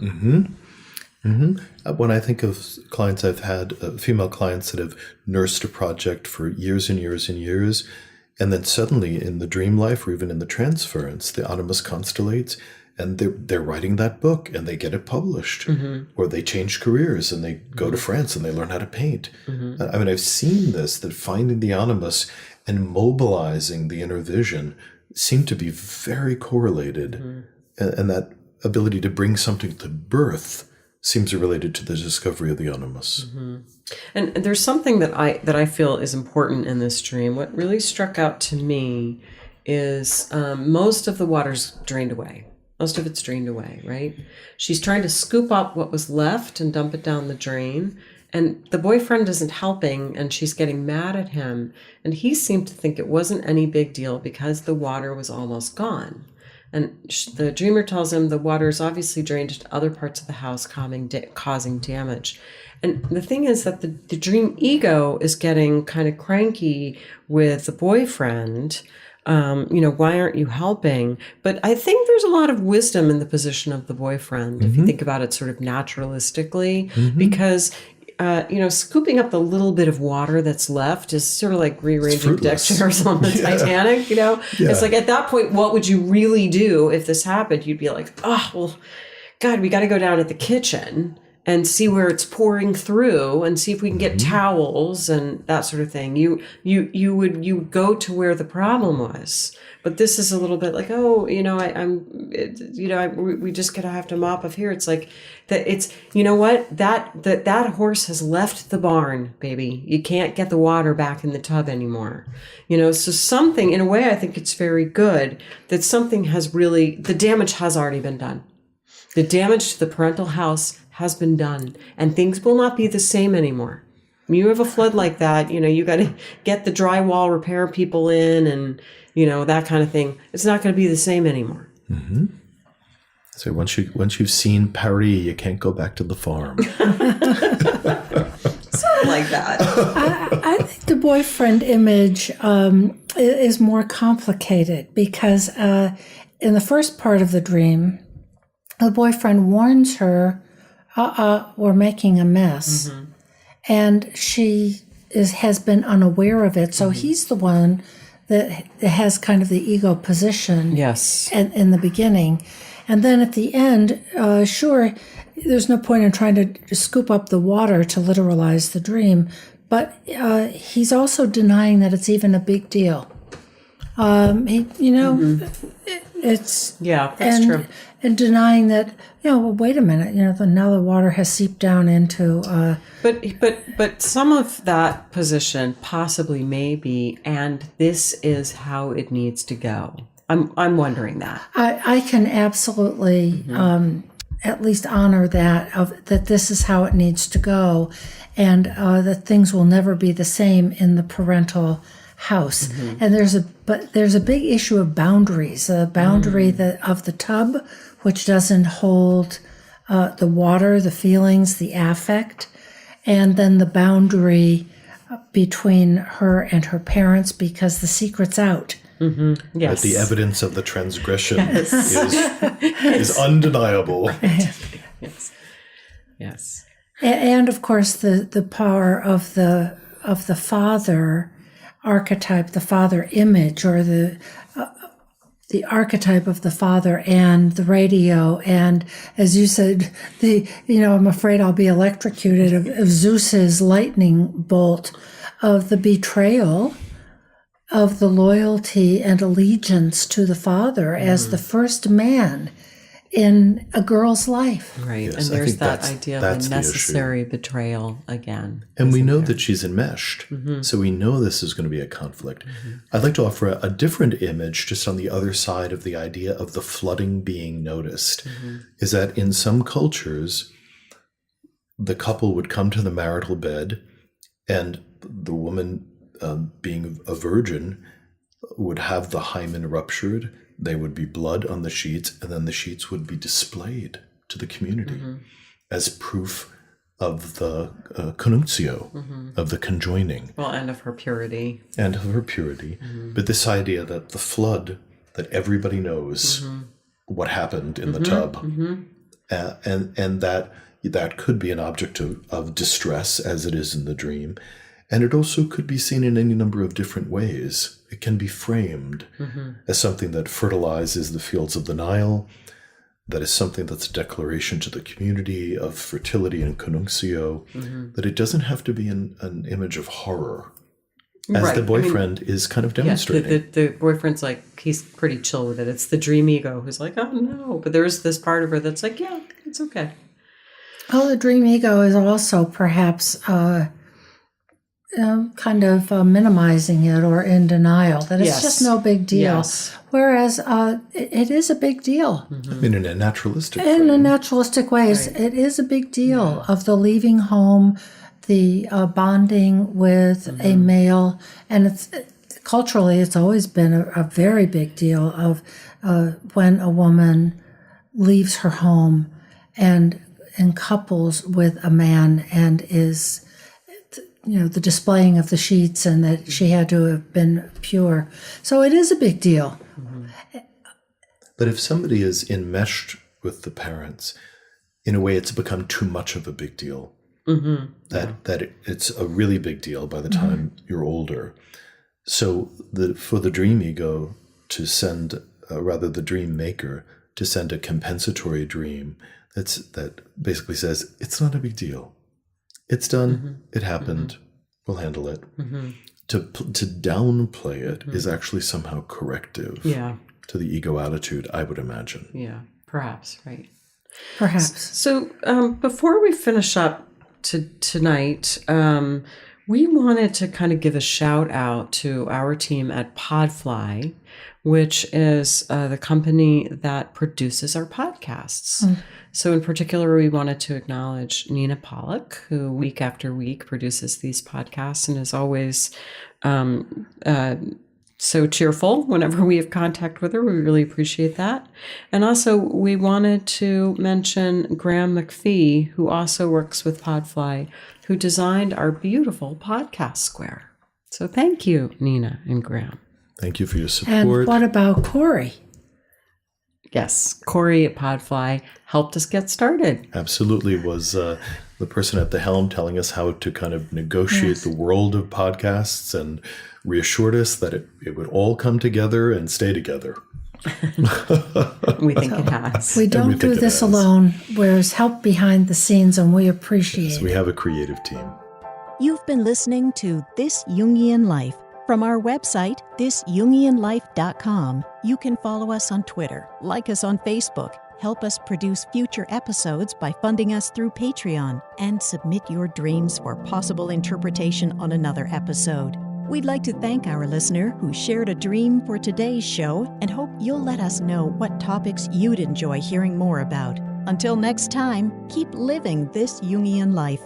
Speaker 3: When I think of clients I've had, female clients that have nursed a project for years and years and years, and then suddenly in the dream life or even in the transference, the animus constellates, and they're writing that book and they get it published, or they change careers and they go to France and they learn how to paint. I mean, I've seen this, that finding the animus and mobilizing the inner vision seem to be very correlated, and that ability to bring something to birth seems related to the discovery of the animus.
Speaker 2: And there's something that I feel is important in this dream. What really struck out to me is most of the water's drained away. Most of it's drained away, right? She's trying to scoop up what was left and dump it down the drain. And the boyfriend isn't helping, and she's getting mad at him. And he seemed to think it wasn't any big deal because the water was almost gone. And the dreamer tells him the water is obviously drained to other parts of the house, causing damage. And the thing is that the dream ego is getting kind of cranky with the boyfriend. Why aren't you helping? But I think there's a lot of wisdom in the position of the boyfriend, if you think about it sort of naturalistically, because scooping up the little bit of water that's left is sort of like rearranging deck chairs on the Titanic, It's like, at that point, what would you really do if this happened? You'd be like, oh, well, God, we got to go down at the kitchen and see where it's pouring through and see if we can get towels and that sort of thing. You would go to where the problem was. But this is a little bit like, we just gotta have to mop up here. It's like that. It's, you know what, that horse has left the barn, baby. You can't get the water back in the tub anymore. So something, in a way, I think it's very good that something has really, the damage has already been done. The damage to the parental house has been done, and things will not be the same anymore. You have a flood like that, you got to get the drywall repair people in and, that kind of thing. It's not going to be the same anymore.
Speaker 3: So once you've seen Paris, you can't go back to the farm.
Speaker 2: Something like that.
Speaker 4: I think the boyfriend image is more complicated because in the first part of the dream, the boyfriend warns her, we're making a mess. And she has been unaware of it. So he's the one that has kind of the ego position.
Speaker 2: Yes.
Speaker 4: In the beginning. And then at the end, sure, there's no point in trying to scoop up the water to literalize the dream. But he's also denying that it's even a big deal. It's...
Speaker 2: Yeah, that's true.
Speaker 4: And denying that, wait a minute, now the water has seeped down into...
Speaker 2: But some of that position possibly may be, and this is how it needs to go. I'm wondering that.
Speaker 4: I can absolutely at least honor that this is how it needs to go, and that things will never be the same in the parental house. And there's a big issue of boundaries. The boundary of the tub, which doesn't hold the water, the feelings, the affect, and then the boundary between her and her parents because the secret's out.
Speaker 2: Yes.
Speaker 3: But the evidence of the transgression is undeniable. Yes.
Speaker 4: And of course, the power of the father archetype, the father image, or the archetype of the father and the radio, and as you said, I'm afraid I'll be electrocuted of Zeus's lightning bolt, of the betrayal of the loyalty and allegiance to the father as the first man in a girl's life.
Speaker 2: Right.
Speaker 3: Yes,
Speaker 2: and there's that idea of a necessary betrayal again.
Speaker 3: And we know that she's enmeshed. So we know this is going to be a conflict. I'd like to offer a different image just on the other side of the idea of the flooding being noticed, is that in some cultures, the couple would come to the marital bed and the woman, being a virgin, would have the hymen ruptured. There would be blood on the sheets, and then the sheets would be displayed to the community as proof of the connutio, of the conjoining.
Speaker 2: Well, and of her purity.
Speaker 3: And of her purity. But this idea that the flood, that everybody knows what happened in the tub, and that could be an object of distress as it is in the dream. And it also could be seen in any number of different ways. It can be framed as something that fertilizes the fields of the Nile, that is something that's a declaration to the community of fertility and connunctio, that it doesn't have to be an image of horror, as the boyfriend is kind of demonstrating.
Speaker 2: Yeah, the boyfriend's like, he's pretty chill with it. It's the dream ego who's like, oh no. But there is this part of her that's like, yeah, it's okay.
Speaker 4: Well, the dream ego is also perhaps kind of minimizing it or in denial, that it's just no big deal.
Speaker 2: Yes.
Speaker 4: Whereas it is a big deal.
Speaker 3: I mean, in a naturalistic way.
Speaker 4: In a naturalistic way, it is a big deal of the leaving home, the bonding with a male. And it's culturally, it's always been a very big deal of when a woman leaves her home and couples with a man and is, the displaying of the sheets and that she had to have been pure. So it is a big deal.
Speaker 3: But if somebody is enmeshed with the parents, in a way it's become too much of a big deal. That it's a really big deal by the time you're older. So for the dream ego to send, the dream maker to send a compensatory dream that basically says, it's not a big deal. It's done. It happened. We'll handle it. To downplay it is actually somehow corrective to the ego attitude, I would imagine.
Speaker 2: Yeah, perhaps, right.
Speaker 4: Perhaps.
Speaker 2: So before we finish up tonight, we wanted to kind of give a shout out to our team at Podfly, which is the company that produces our podcasts. So in particular, we wanted to acknowledge Nina Pollock, who week after week produces these podcasts and is always so cheerful whenever we have contact with her. We really appreciate that. And also, we wanted to mention Graham McPhee, who also works with Podfly, who designed our beautiful podcast square. So thank you, Nina and Graham.
Speaker 3: Thank you for your support.
Speaker 4: And what about Corey?
Speaker 2: Yes, Corey at Podfly helped us get started.
Speaker 3: Absolutely, was the person at the helm telling us how to kind of negotiate the world of podcasts and reassured us that it would all come together and stay together.
Speaker 2: We think it has.
Speaker 4: We don't do this alone. There's help behind the scenes, and we appreciate it.
Speaker 3: We have a creative team.
Speaker 1: You've been listening to This Jungian Life. From our website, thisjungianlife.com, you can follow us on Twitter, like us on Facebook, help us produce future episodes by funding us through Patreon, and submit your dreams for possible interpretation on another episode. We'd like to thank our listener who shared a dream for today's show and hope you'll let us know what topics you'd enjoy hearing more about. Until next time, keep living this Jungian life.